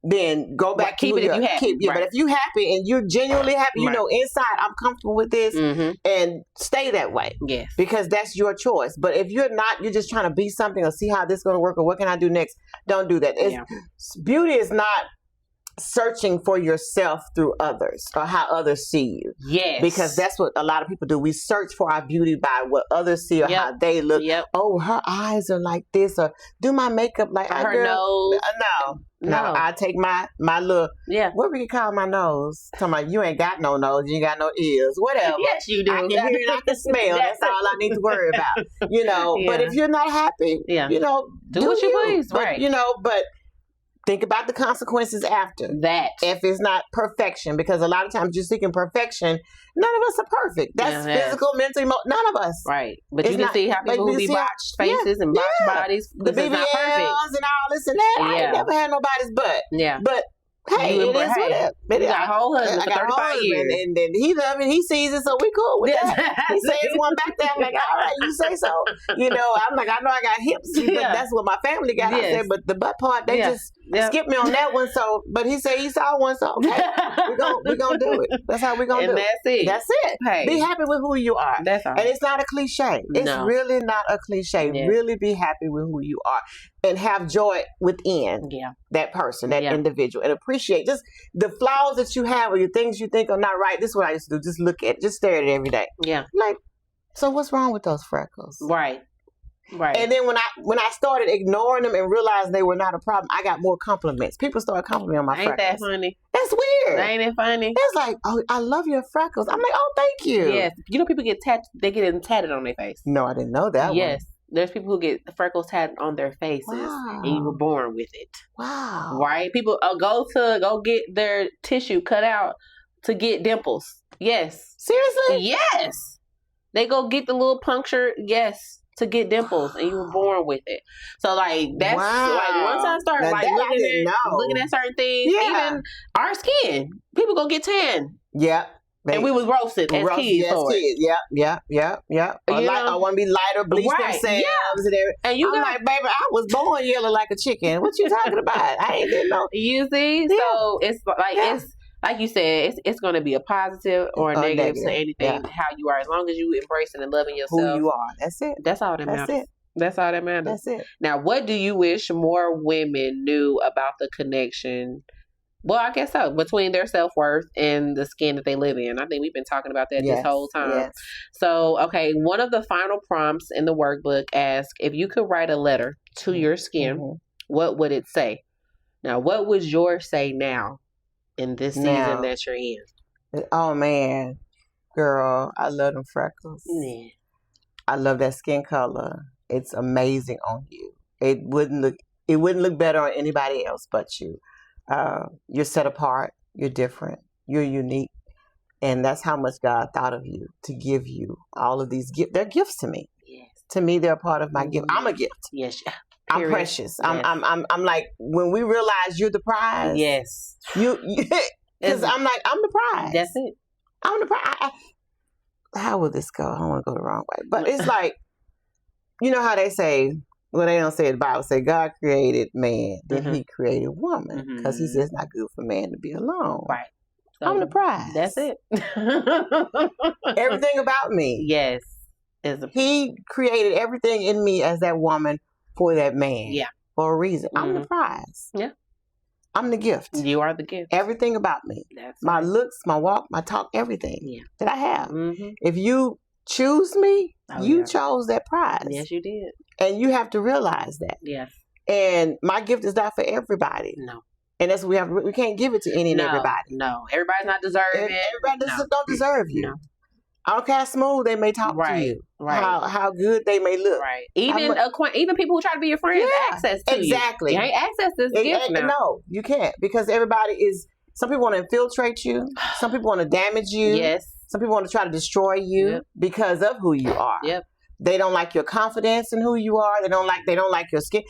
Then go back. Keep it if you happy. But if you happy and you're genuinely happy, inside, I'm comfortable with this, and stay that way. Yes. Because that's your choice. But if you're not, you're just trying to be something or see how this is going to work or what can I do next, don't do that. Beauty is not searching for yourself through others or how others see you. Yes. Because that's what a lot of people do. We search for our beauty by what others see or how they look. Yep. Oh, her eyes are like this, or do my makeup like her nose. No. I take my little, what we call my nose? Talking about you ain't got no nose, you ain't got no ears, whatever. Yes, you do. I can hear and I can smell. That's all I need to worry about. But if you're not happy, do what you please. Right. But think about the consequences after that. If it's not perfection, because a lot of times you're seeking perfection. None of us are perfect. That's physical, mental, emotional. None of us. Right. But you can see how people who be botched faces and botched bodies. The BBLs and all this and that. I ain't never had nobody's butt. Yeah. But Hey, it is what it is. You got a whole husband for 35 years. And then he loves it. He sees it, so we cool with that. He says one back there. I'm like, all right, you say so. You know, I'm like, I know I got hips, but that's what my family got. I said, but the butt part, they just skipped me on that one. So, but he said he saw one, so okay, we're gonna do it. That's how we're gonna do it. That's it. Hey, be happy with who you are. That's all. And it's not a cliche. It's really not a cliche. Yeah. Really be happy with who you are. And have joy within that person, that individual, and appreciate just the flaws that you have or your things you think are not right. This is what I used to do. Just look at it. Just stare at it every day. Yeah. Like, so what's wrong with those freckles? Right. Right. And then when I started ignoring them and realized they were not a problem, I got more compliments. People started complimenting on my freckles. Ain't that funny? That's weird. Ain't it funny? It's like, oh, I love your freckles. I'm like, oh, thank you. Yes. You know, people get they get them tatted on their face. No, I didn't know that. Yes. There's people who get freckles tatted on their faces, and you were born with it. Wow! Right? People go get their tissue cut out to get dimples. Yes. Seriously? Yes. They go get the little puncture. Yes. To get dimples, and you were born with it. So like that's like once I start looking at certain things, even our skin, people go get tan. Yeah. And we was roasted as kids. Yeah. I want to be lighter, bleach themselves and everything. And I'm like, baby, I was born yellow like a chicken. What you talking about? I ain't didn't know. You see? Yeah. So it's like it's like you said, it's going to be a positive or a negative to anything how you are, as long as you embracing and loving yourself. Who you are. That's it. That's all that matters. That's all that matters. That's it. Now, what do you wish more women knew about the connection? Well, I guess so. Between their self-worth and the skin that they live in. I think we've been talking about that this whole time. Yes. So, okay, one of the final prompts in the workbook asks, if you could write a letter to your skin, what would it say? Now, what would yours say now in this season that you're in? Oh, man. Girl, I love them freckles. Yeah. I love that skin color. It's amazing on you. It wouldn't look better on anybody else but you. You're set apart, you're different, you're unique, and that's how much God thought of you to give you all of these gifts. They're gifts to me. Yes. To me, they're a part of my gift. I'm a gift. Yes. I'm precious. Yes. I'm like, when we realize you're the prize. Yes. Because I'm like, I'm the prize. That's it. I'm the prize. How will this go? I don't want to go the wrong way, but it's like, you know how they say. Well, they don't say it. The Bible say God created man, then He created woman, because He says it's not good for man to be alone. Right. So I'm the prize. That's it. Everything about me. Yes. He created everything in me as that woman for that man. Yeah. For a reason. I'm the prize. Yeah. I'm the gift. You are the gift. Everything about me. That's my looks, my walk, my talk, everything that I have. If you choose me, you chose that prize. Yes, you did. And you have to realize that. Yes. And my gift is not for everybody. No. And that's what we can't give it to any and everybody. No. Everybody's not deserving. Everybody don't deserve you. No. I don't care how smooth they may talk to you. Right. How good they may look. Right. Even people who try to be your friends access to you. Exactly. You ain't access this gift now. No, you can't. Because everybody is, some people want to infiltrate you. Some people want to damage you. Yes. Some people want to try to destroy you because of who you are. Yep. They don't like your confidence in who you are. They don't like your skin.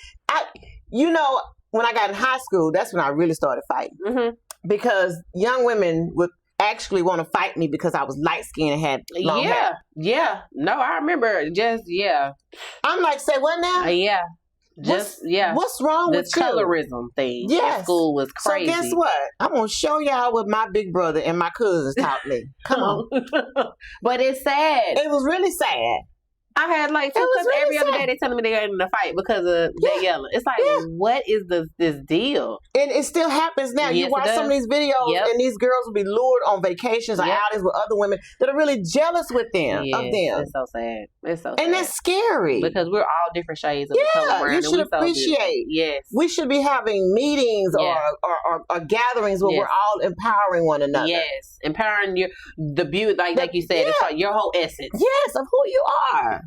When I got in high school, that's when I really started fighting. Because young women would actually want to fight me because I was light skinned and had long hair. Yeah. No, I remember. I'm like, say what now? Yeah. What's wrong with you? The colorism thing at school was crazy. So guess what? I'm going to show y'all what my big brother and my cousins taught me. Come on. But it's sad. It was really sad. I had like two cousins every other day. They telling me they got in a fight because of they yelling. It's like, what is this deal? And it still happens now. Yes, you watch some of these videos, and these girls will be lured on vacations or outings with other women that are really jealous with them. Of them. It's so sad. It's so sad. And that's scary because we're all different shades of the color brown. You should appreciate. Yes, we should be having meetings or gatherings where we're all empowering one another. Yes, empowering the beauty, like you said, it's like your whole essence. Yes, of who you are.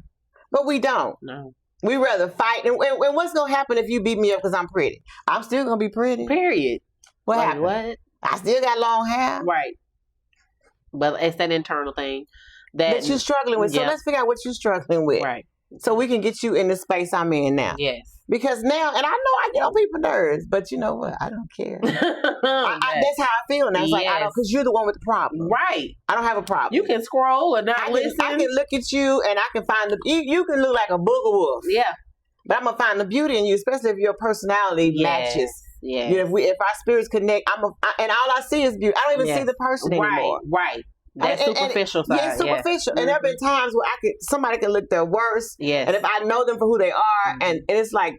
But we don't. No. We rather fight. And what's going to happen if you beat me up because I'm pretty? I'm still going to be pretty. Period. What happened? What? I still got long hair. Right. But it's that internal thing that you're struggling with. So let's figure out what you're struggling with. Right. so we can get you in the space I'm in now. Yes. Because now, and I know I get on people's nerves, but you know what? I don't care. That's how I feel now. It's like, I don't, because you're the one with the problem. Right. I don't have a problem. You can scroll or not listen. I can look at you and I can find you can look like a booger wolf. Yeah. But I'm going to find the beauty in you, especially if your personality matches. Yeah. You know, if our spirits connect, and all I see is beauty. I don't even see the person anymore. Right. That superficial side. Yeah, superficial. And there have been times where somebody can look their worst. Yes. And if I know them for who they are, and it's like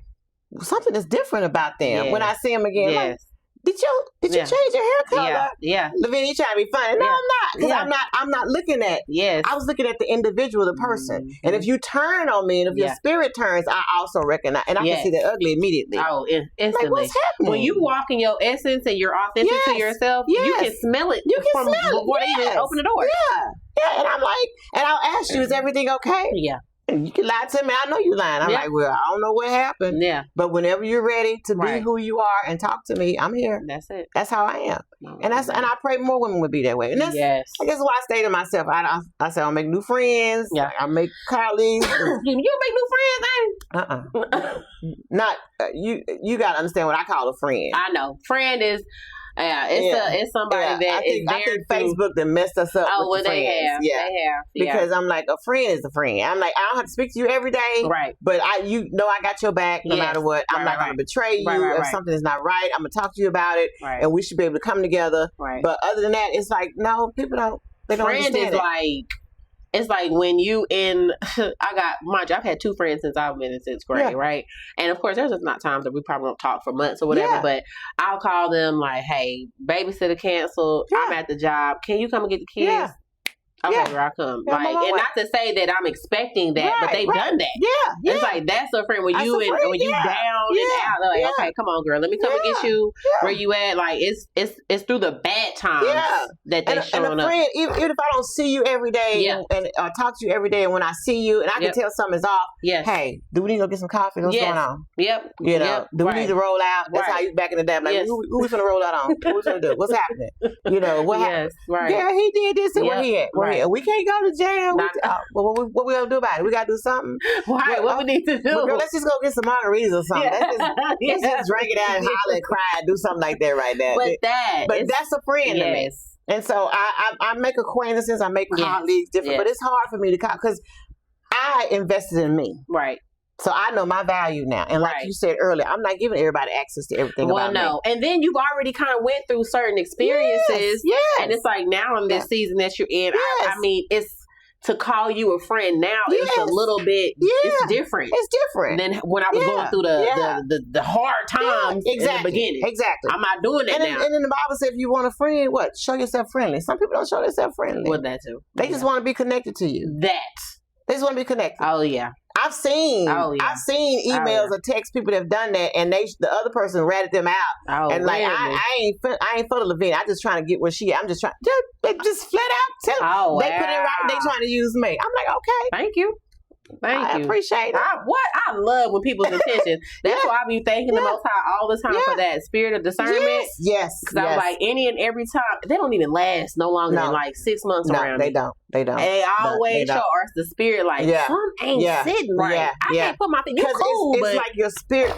something is different about them. When I see them again, like, did you change your hair color? Yeah. Lavinia, you trying to be funny? No, I'm not. Because I'm not looking at. Yes. I was looking at the individual, the person. Mm-hmm. And if you turn on me, and if your spirit turns, I also recognize, and I can see that ugly immediately. Oh, instantly. Like, what's happening? When you walk in your essence and you're authentic to yourself, you can smell it. Before they even open the door. Yeah. And I'm like, and I'll ask you, is everything okay? Yeah. You can lie to me. I know you lying. I'm like, well, I don't know what happened. Yeah. But whenever you're ready to be who you are and talk to me, I'm here. That's it. That's how I am. And I pray more women would be that way. And that's, I guess why I stay to myself. I say I'll make new friends. Yeah. I make colleagues. You make new friends, Not you gotta understand what I call a friend. I know. Friend is it's somebody that I think Facebook that messed us up. Oh, well, they have. Because I'm like, a friend is a friend. I'm like, I don't have to speak to you every day. Right. But I got your back no matter what. I'm not going to betray you. If something is not right, I'm going to talk to you about it. Right. And we should be able to come together. Right. But other than that, it's like, no, people don't. They don't friend understand is like. It's like when you I've had two friends since I've been in sixth grade, right? And of course, there's just not times that we probably don't talk for months or whatever, but I'll call them like, hey, babysitter canceled. I'm at the job. Can you come and get the kids? Yeah. Okay, here I come. Like, and not to say that I'm expecting that, but they've done that. Yeah. It's like, that's a friend when you down and out. They're like, okay, come on, girl, let me come and get you where you at. Like, it's through the bad times that they showing up. And a friend, even if I don't see you every day and talk to you every day, and when I see you and I can tell something's off, hey, do we need to go get some coffee? What's going on? Yep. You know, do we need to roll out? That's how you back in the day. I'm like, who we finna roll out on? Who we finna do? What's happening? You know, what happened? Yeah, he did this and where he at? We can't go to jail. What we gonna do about it? We gotta do something. What we need to do? Girl, let's just go get some margaritas or something. Let's just drink it out and holler and cry and do something like that right now. But that's a friend to me. And so I make acquaintances, I make colleagues different, but it's hard for me to because I invested in me. Right. So I know my value now. And like you said earlier, I'm not giving everybody access to everything about me. And then you've already kind of went through certain experiences. Yes. And it's like now in this season that you're in, I mean, it's to call you a friend now is a little bit, it's different. It's different. Than when I was going through the hard times in the beginning. Exactly. I'm not doing that now. And then the Bible says if you want a friend, what? Show yourself friendly. Some people don't show themselves friendly. Well, that too. They just want to be connected to you. They just want to be connected. Oh, yeah. I've seen emails or text people that have done that, and the other person ratted them out. And like, I ain't for the Lavinia. I'm just trying to get where she. I'm just trying. Just flat out tell them. They put it right. They trying to use me. I'm like, okay, thank you. I appreciate it. I love when people's intentions. That's why I be thanking the Most High all the time for that spirit of discernment. Yes. Because I'm like, any and every time, they don't even last no longer than like 6 months around. They don't. They don't. And they always show us the spirit like, some ain't sitting right. I can't put my thing. You're cool, it's like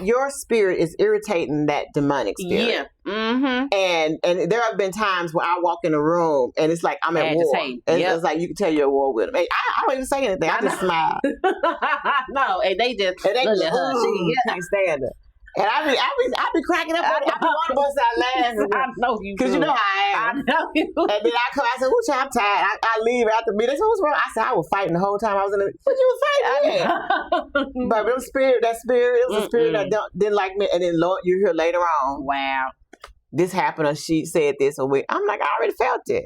your spirit is irritating that demonic spirit. Yeah. Mm-hmm. And there have been times where I walk in a room and it's like I'm at war. It's like you can tell you're at war with them. I don't even say anything. I just smile. No, and they just can't stand it. And I be cracking up. I be one of us that laughing. I know you, because you know how I am. I know you. And then I said, "Ooh, I'm tired." I leave after me. They said, "What's wrong?" I said, "I was fighting the whole time I was in the." But you was fighting, but that spirit, it was a spirit that didn't like me. And then Lord, you hear later on, wow, this happened, or she said this, or we. I'm like, I already felt it.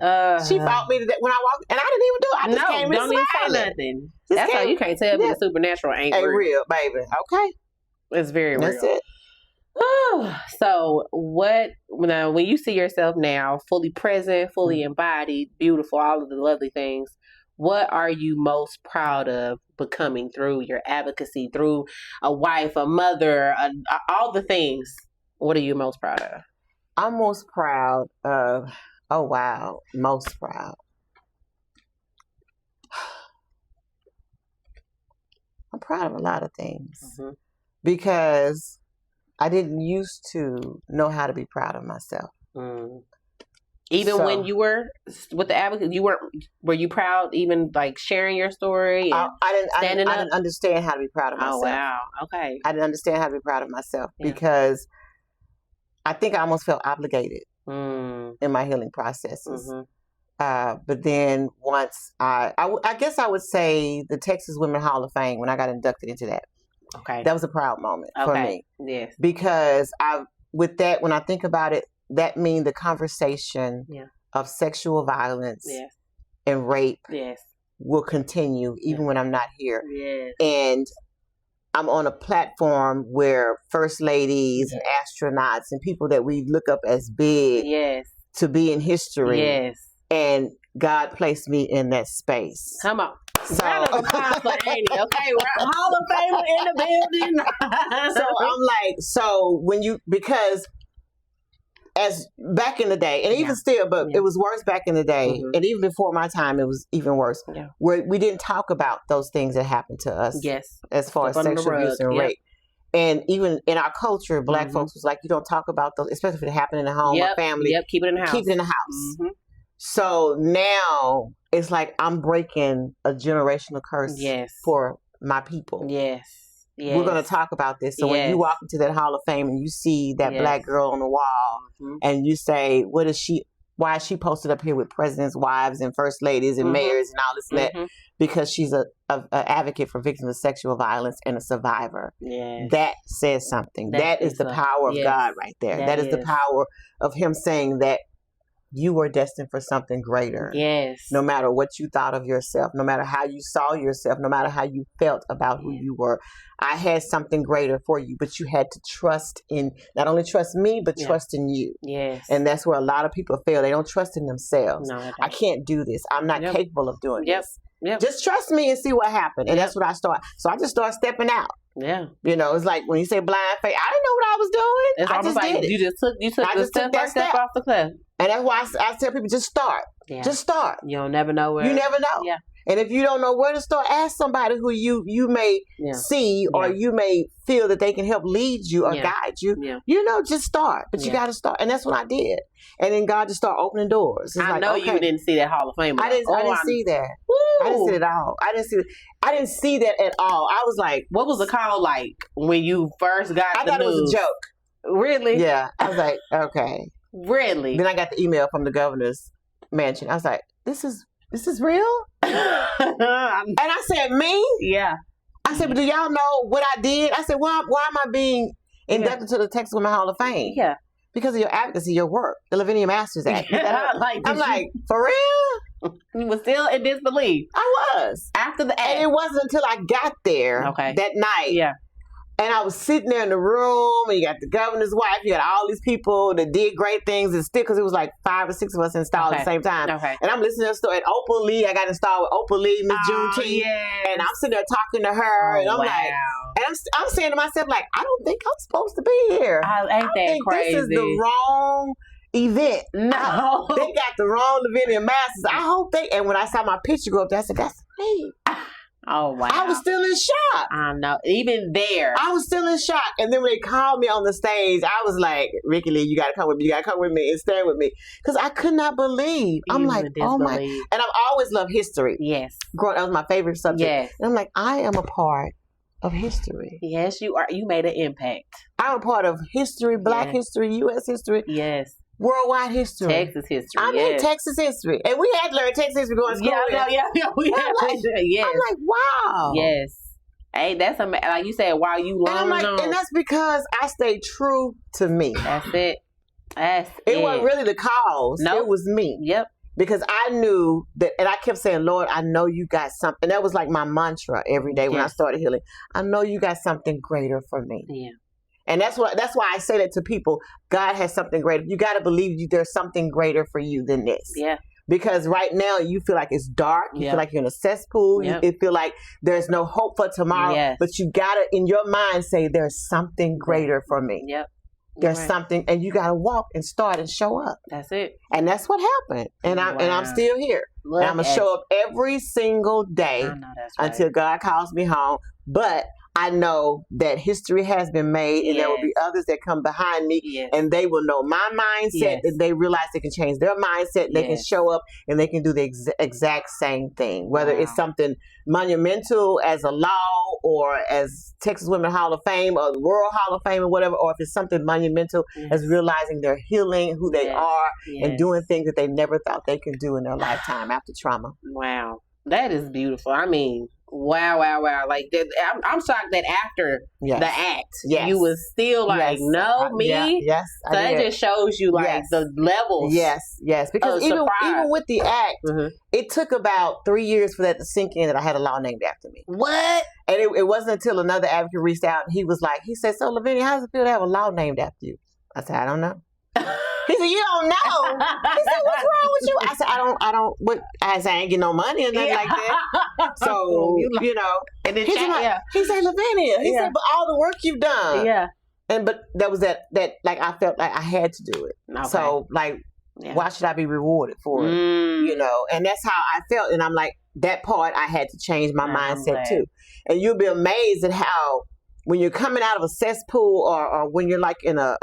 She fought me when I walked, and I didn't even do it. I just came don't even say nothing. That's how you can't tell me the supernatural ain't real, baby. Okay, it's very real. That's it. So when you see yourself now fully present, fully embodied, beautiful, all of the lovely things, what are you most proud of becoming through your advocacy, through a wife, a mother, all the things? What are you most proud of? I'm most proud of, most proud. I'm proud of a lot of things because I didn't used to know how to be proud of myself. Even when you were with the advocate, were you proud even like sharing your story? And I didn't understand how to be proud of myself. Oh, wow. Okay. I didn't understand how to be proud of myself because I think I almost felt obligated in my healing processes. But then once I guess I would say the Texas Women Hall of Fame, when I got inducted into that. Okay. That was a proud moment for me. Yes. Because with that, when I think about it, that means the conversation of sexual violence and rape will continue even when I'm not here. Yes. And I'm on a platform where first ladies and astronauts and people that we look up as big to be in history. Yes. And God placed me in that space. Come on. So, round of applause for Annie, okay? Hall of Famer in the building. So I'm like, because as back in the day, and even still, but it was worse back in the day, and even before my time, it was even worse, where we didn't talk about those things that happened to us as far as sexual abuse and rape. And even in our culture, Black folks was like, you don't talk about those, especially if it happened in the home or family. Keep it in the house. Keep it in the house. So now it's like I'm breaking a generational curse for my people. Yes. We're going to talk about this. So when you walk into that Hall of Fame and you see that Black girl on the wall and you say, why is she posted up here with presidents' wives and first ladies and mayors and all this and that? Because she's a advocate for victims of sexual violence and a survivor. Yes. That says something. That is the power of God right there. That is the power of him saying that you were destined for something greater. Yes. No matter what you thought of yourself, no matter how you saw yourself, no matter how you felt about who you were, I had something greater for you, but you had to trust in, not only trust me, but trust in you. Yes. And that's where a lot of people fail. They don't trust in themselves. No, I can't do this. I'm not capable of doing this. Yep. Just trust me and see what happened. And that's what I started. So I just started stepping out. Yeah. You know, it's like when you say blind faith, I didn't know what I was doing. It's almost like you took the step off the cliff. And that's why I tell people, just start. Yeah. Just start. You'll never know where. You never know. Yeah. And if you don't know where to start, ask somebody who you may see or you may feel that they can help lead you or guide you. Yeah. You know, just start. But you got to start. And that's what I did. And then God just started opening doors. It's I know you didn't see that Hall of Fame. I didn't see that. Woo. I didn't see it at all. I didn't see that at all. I was like, what was the call like when you first got the news? I thought it was a joke. Really? Yeah. I was like, okay. Really? Then I got the email from the governor's mansion. I was like, this is real? And I said, me? Yeah. I said, but do y'all know what I did? I said, why am I being inducted to the Texas Women Hall of Fame? Yeah. Because of your advocacy, your work, the Lavinia Masters Act. I'm like, for real? You were still in disbelief. I was. After the act. And it wasn't until I got there that night. Yeah. And I was sitting there in the room, and you got the governor's wife, you got all these people that did great things, and still, because it was like 5 or 6 of us installed at the same time. Okay. And I'm listening to the story. And Opal Lee, I got installed with Opal Lee, Miss Juneteenth. Yes. And I'm sitting there talking to her, and I'm like, and I'm saying to myself, like, I don't think I'm supposed to be here. Ain't that crazy? This is the wrong event. No. They got the wrong Lavinia Masters. I hope and when I saw my picture go up there, I said, that's me. Oh, wow. I was still in shock. I know. Even there. I was still in shock. And then when they called me on the stage, I was like, Ricky Lee, you got to come with me. You got to come with me and stand with me. Because I could not believe. I'm like, oh my. And I've always loved history. Yes. Growing, that was my favorite subject. Yes. And I'm like, I am a part of history. Yes, you are. You made an impact. I'm a part of history, Black history, U.S. history. Yes. Worldwide history. Texas history. I'm in Texas history. And we had to learn Texas history going to school. Yeah. We had I'm like, wow. Yes. Hey, that's like you said, while you learn. And that's because I stayed true to me. That's it. It wasn't really the cause. Nope. It was me. Yep. Because I knew that, and I kept saying, Lord, I know you got something. That was like my mantra every day when I started healing. I know you got something greater for me. Yeah. And that's why I say that to people. God has something greater. You got to believe there's something greater for you than this. Yeah. Because right now you feel like it's dark. You feel like you're in a cesspool. You feel like there's no hope for tomorrow. Yes. But you got to, in your mind, say there's something greater for me. Yep. There's something, and you got to walk and start and show up. That's it. And that's what happened. And I'm still here. And I'm going to show up every single day until God calls me home. but I know that history has been made, and there will be others that come behind me, and they will know my mindset, and they realize they can change their mindset, they can show up, and they can do the exact same thing, whether it's something monumental as a law or as Texas Women Hall of Fame or the World Hall of Fame or whatever, or if it's something monumental as realizing they're healing who they are and doing things that they never thought they could do in their lifetime after trauma. Wow. That is beautiful. I mean, wow. Like, I'm shocked that after the act, you was still like, no, me? Yes. So that just shows you, like, the levels. Yes. Because even with the act, it took about 3 years for that to sink in that I had a law named after me. What? And it wasn't until another advocate reached out and he said, so Lavinia, how does it feel to have a law named after you? I said, I don't know. He said, you don't know? He said, what's wrong with you? I said, I don't, what? I said, I ain't getting no money or nothing like that. So, you know. And then he said, Lavinia, he said, but all the work you've done. Yeah. But that was that, like, I felt like I had to do it. Okay. So, like, why should I be rewarded for it? You know, and that's how I felt. And I'm like, that part, I had to change my mindset too. And you'll be amazed at how, when you're coming out of a cesspool or when you're like in a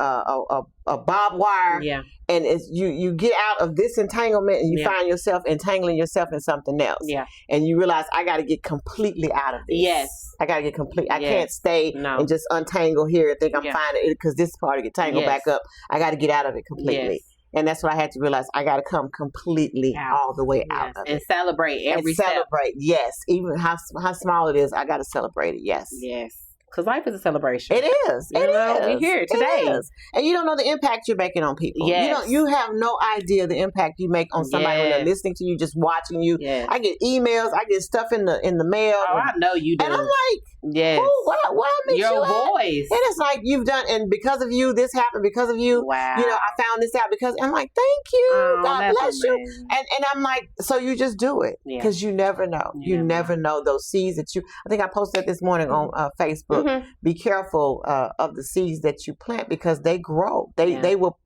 barbed wire and it's, you get out of this entanglement and you find yourself entangling yourself in something else. Yeah. And you realize, I got to get completely out of this. Yes. I got to get complete. I can't stay and just untangle here and think I'm fine because this part will get tangled back up. I got to get out of it completely. Yes. And that's what I had to realize. I got to come completely all the way out of it. And celebrate every step. Celebrate, yes. Even how small it is, I got to celebrate it, yes. Yes. Because life is a celebration. It is. We're here today. And you don't know the impact you're making on people. Yes. You have no idea the impact you make on somebody when they're listening to you, just watching you. Yes. I get emails, I get stuff in the mail. Oh, I know you do. And I'm like, why makes your you voice. And it's like, you've done, and because of you, this happened, because of you. Wow. You know, I found this out because, I'm like, thank you. God bless you. And I'm like, so you just do it. Because you never know. You never know those seeds that I think I posted this morning on Facebook. Mm-hmm. Be careful of the seeds that you plant because they grow. They will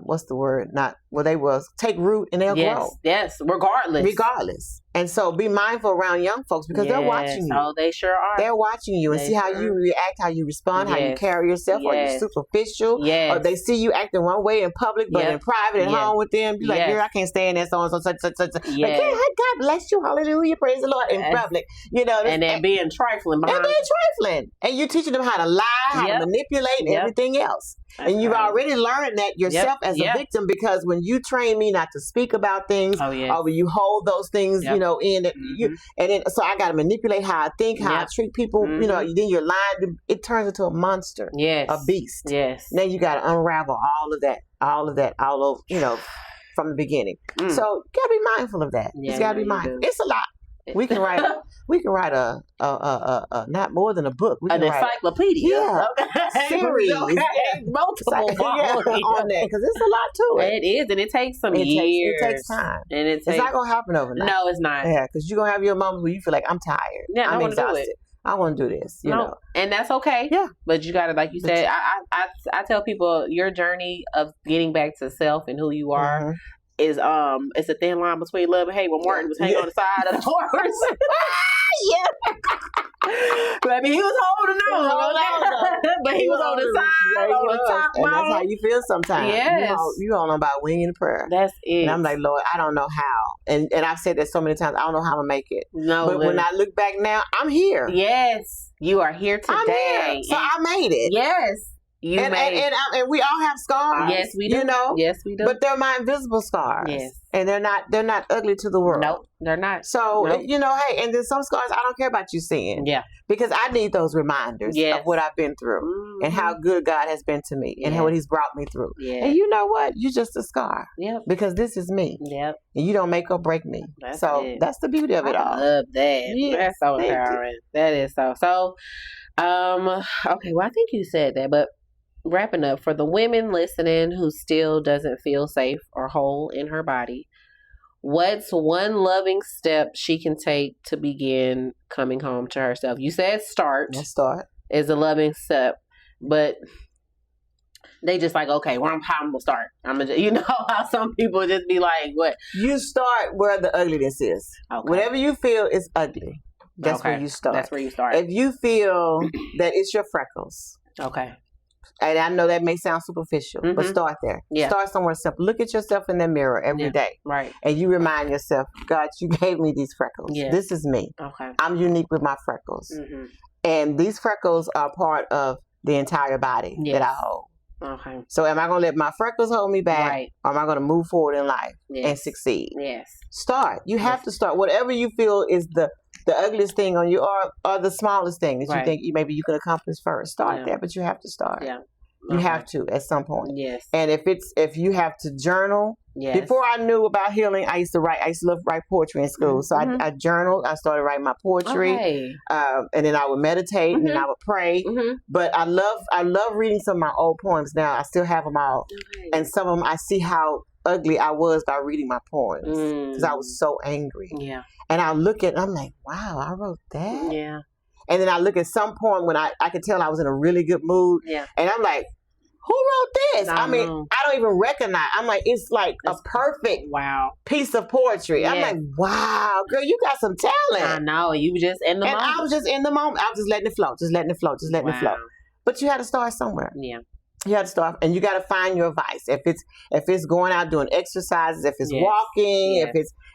what's the word? They will take root and they'll grow. Yes, regardless. And so be mindful around young folks because they're watching you. Oh, they sure are. They're watching you and see how you react, how you respond, how you carry yourself. Are you superficial? Or they see you acting one way in public, but in private at home with them, be like, girl, I can't stand that so such. Like, hey, God bless you, hallelujah, praise the Lord in public. You know, and then being trifling behind. And you're teaching them how to lie, how to manipulate, and everything else. And you've already learned that yourself as a victim because when you train me not to speak about things, or when you hold those things, you know, in it, and then so I got to manipulate how I think, how I treat people. You know, then you're lying. It turns into a monster, a beast. Yes. Now you got to unravel all of that, all over, you know, from the beginning. So you got to be mindful of that. You got to be mindful. It's a lot. We can write a not more than a book. We can an encyclopedia. Series. Multiple on that because it's a lot to it. It is, and it takes some years. It takes time. And it's not going to happen overnight. No, it's not. Yeah, because you're going to have your moments where you feel like, I'm tired. Yeah, I'm exhausted. I want to do this, you know. And that's okay. Yeah. But you got to, like you said, I tell people your journey of getting back to self and who you are is it's a thin line between love and hate. When Martin was hanging on the side of the horse. But I mean, he was holding on. But he was on the side, on the top. And that's how you feel sometimes. Yes. You don't know about winging the prayer. That's it. And I'm like, Lord, I don't know how. And I've said that so many times. I don't know how I'm going to make it. No. But when I look back now, I'm here. Yes. You are here today. I'm here. So I made it. Yes. And we all have scars. Yes, we do. You know? Yes, we do. But they're my invisible scars. Yes. And they're not ugly to the world. Nope, they're not. So, you know, hey, and then some scars I don't care about you seeing. Yeah. Because I need those reminders of what I've been through and how good God has been to me and what he's brought me through. Yeah. And you know what? You're just a scar. Yep. Because this is me. Yep. And you don't make or break me. That's the beauty of it all. I love that. Yeah. That's so empowering. That is so. So, okay, well, I think you said that, but wrapping up, for the women listening who still doesn't feel safe or whole in her body, what's one loving step she can take to begin coming home to herself? You said start. Let's start. Is a loving step, but they just like, okay, well, how I'm gonna start? I'm gonna, you know how some people just be like, what? You start where the ugliness is. Okay. Whatever you feel is ugly. That's where you start. That's where you start. If you feel that it's your freckles. Okay. And I know that may sound superficial, but start there. Yeah. Start somewhere simple. Look at yourself in the mirror every day. Right. And you remind yourself, God, you gave me these freckles. Yeah. This is me. Okay. I'm unique with my freckles. And these freckles are part of the entire body that I hold. Okay. So am I going to let my freckles hold me back, or am I going to move forward in life and succeed? Yes. Start. You have to start. Whatever you feel is the ugliest thing on you, or the smallest thing that you think maybe you can accomplish first. Start there, but you have to start. Yeah. You have to at some point. Yes. And if you have to journal. Yes. Before I knew about healing, I used to love write poetry in school. So I journaled. I started writing my poetry, and then I would meditate and I would pray. But I love reading some of my old poems now. I still have them all, and some of them I see how ugly I was by reading my poems because I was so angry. Yeah. And I look at, I'm like, wow, I wrote that. Yeah. And then I look at some poem when I could tell I was in a really good mood. Yeah. And I'm like, who wrote this? I mean, I don't even recognize. I'm like, it's like a perfect piece of poetry. Yes. I'm like, wow, girl, you got some talent. I know. You were just in the moment. I was just in the moment. I was just letting it flow, just letting it flow, just letting it flow. But you had to start somewhere. Yeah. You have to start, and you got to find your vice. If it's going out doing exercises, if it's walking,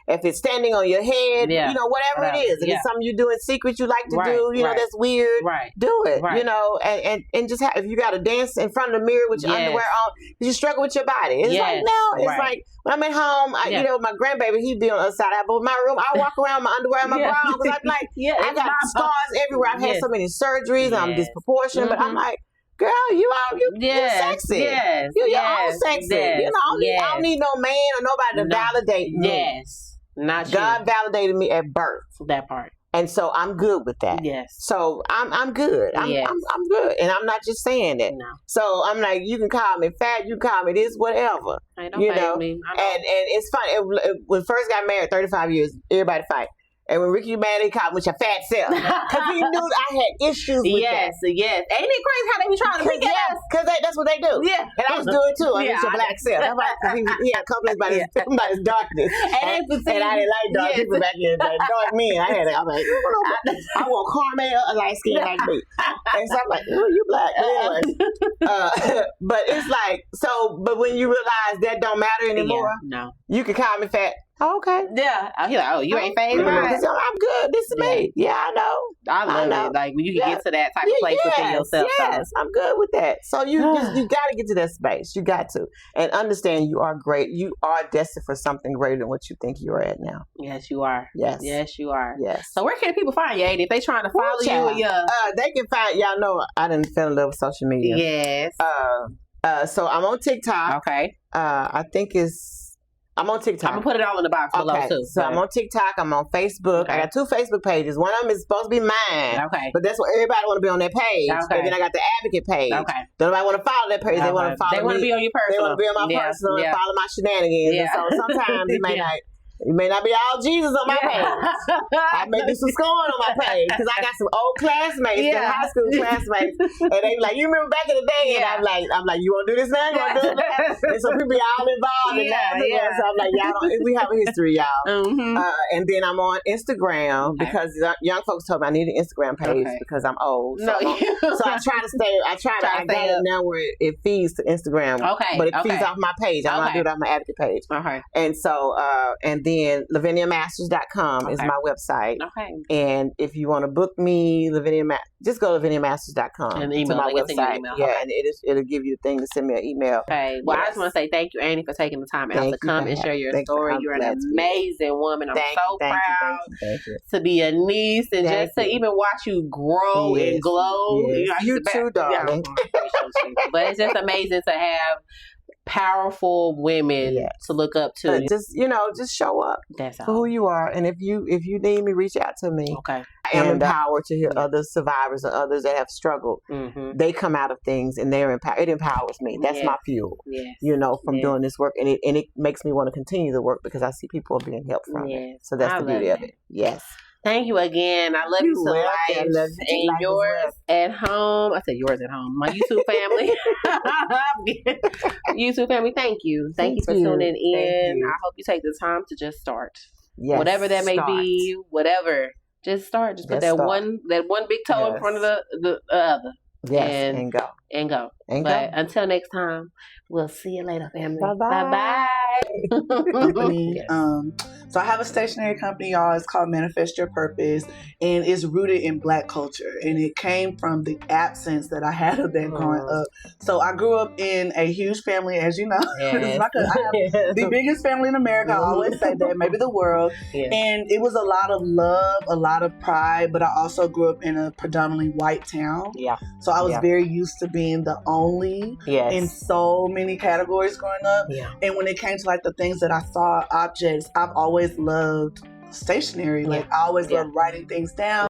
if it's standing on your head, you know, whatever it is. If it's something you do in secret you like to do, you know, that's weird. Right. Do it. Right. You know, and just if you got to dance in front of the mirror with your underwear on, you struggle with your body. It's like now, it's like when I'm at home, you know, my grandbaby, he'd be on the other side. But in my room, I walk around with my underwear and my bra on because I'm like, I got scars everywhere. I've had so many surgeries, and I'm disproportionate, but I'm like, girl, you're sexy. Yes. You're all sexy. Yes. You know, I don't need no man or nobody to validate me. Yes. Not God validated me at birth. That part. And so I'm good with that. Yes. So I'm good. I'm good. And I'm not just saying that. No. So I'm like, you can call me fat, you can call me this, whatever. Don't fight me. And it's funny. When first got married, 35 years, everybody fight. And when Ricky mad, he called me with your fat self. Because he knew I had issues with that. Yes. Ain't it crazy how they be trying to pick it up? Because that's what they do. Yeah. And I was doing too. I was your black self. That's right. Because he had complaints about his darkness. And I didn't like dark people back then. Dark men. I'm like, I want Carmel a light skin like me. And so I'm like, oh, you black. But it's like, but when you realize that don't matter anymore, you can call me fat. Oh, okay. Yeah. He's like, oh, you ain't phased? Right. I'm good. This is me. Yeah, I know. I love it. Like when you can get to that type of place within yourself. Yes, I'm good with that. So you got to get to that space. You got to. And understand you are great. You are destined for something greater than what you think you're at now. Yes, you are. Yes. Yes, you are. Yes. So where can people find you, Adi? If they trying to follow you? They can find, y'all know I done fell in love with social media. Yes. So I'm on TikTok. Okay. I think I'm on TikTok. I'm going to put it all in the box below, too. So I'm on TikTok. I'm on Facebook. I got 2 Facebook pages. One of them is supposed to be mine. Okay. But that's what everybody want to be on that page. Okay. And then I got the advocate page. Okay. Don't nobody want to follow that page. They want to follow me. They want to be on your personal. They want to be on my personal and follow my shenanigans. Yeah. And so sometimes it may not be all Jesus on my page. I may do some scoring on my page because I got some old classmates, some high school classmates, and they be like, "You remember back in the day?" And I'm like, "You want to do this now? You want to do that?" And so people be all involved in that. So I'm like, "Y'all don't. We have a history, y'all." Mm-hmm. And then I'm on Instagram because young folks told me I need an Instagram page because I'm old. So, so I try to stay. I got it now where it feeds to Instagram. Okay, but it feeds off my page. I'm not do it on my advocate page. Okay, and so and then LaviniaMasters.com is my website. Okay. And if you want to book me, just go to LaviniaMasters.com and email, to my website. Email. Yeah, and it'll give you the thing to send me an email. Okay. Well, I just want to say thank you, Annie, for taking the time out to come and share your story. You're an amazing woman. I'm so proud to be a niece and just to even watch you grow and glow. Yes. You too, darling. But it's just amazing to have powerful women to look up to. Just show up. That's all. For who you are. And if you need me, reach out to me. Okay. I am empowered to hear other survivors or others that have struggled. Mm-hmm. They come out of things and they're empowered. It empowers me. That's my fuel. Yes. From doing this work. And it makes me want to continue the work because I see people are being helped from it. So that's the beauty of it. Yes. Thank you again. I love you to life. And yours at home. I said yours at home. My YouTube family. YouTube family, thank you. Thank you for tuning in. I hope you take the time to just start. Yes, whatever that may be, whatever. Just start. Just put that one big toe in front of the other. Yes, and go. But until next time, we'll see you later, family. Bye-bye. Company. So I have a stationery company, y'all. It's called Manifest Your Purpose, and it's rooted in Black culture. And it came from the absence that I had of that growing up. So I grew up in a huge family, as you know. Yes. I have the biggest family in America. I always say that, maybe the world. Yes. And it was a lot of love, a lot of pride, but I also grew up in a predominantly white town. Yeah. So I was very used to being the only in so many categories growing up. Yeah. And when it came to like the things that I saw, objects, I've always loved stationery. Like I always loved writing things down.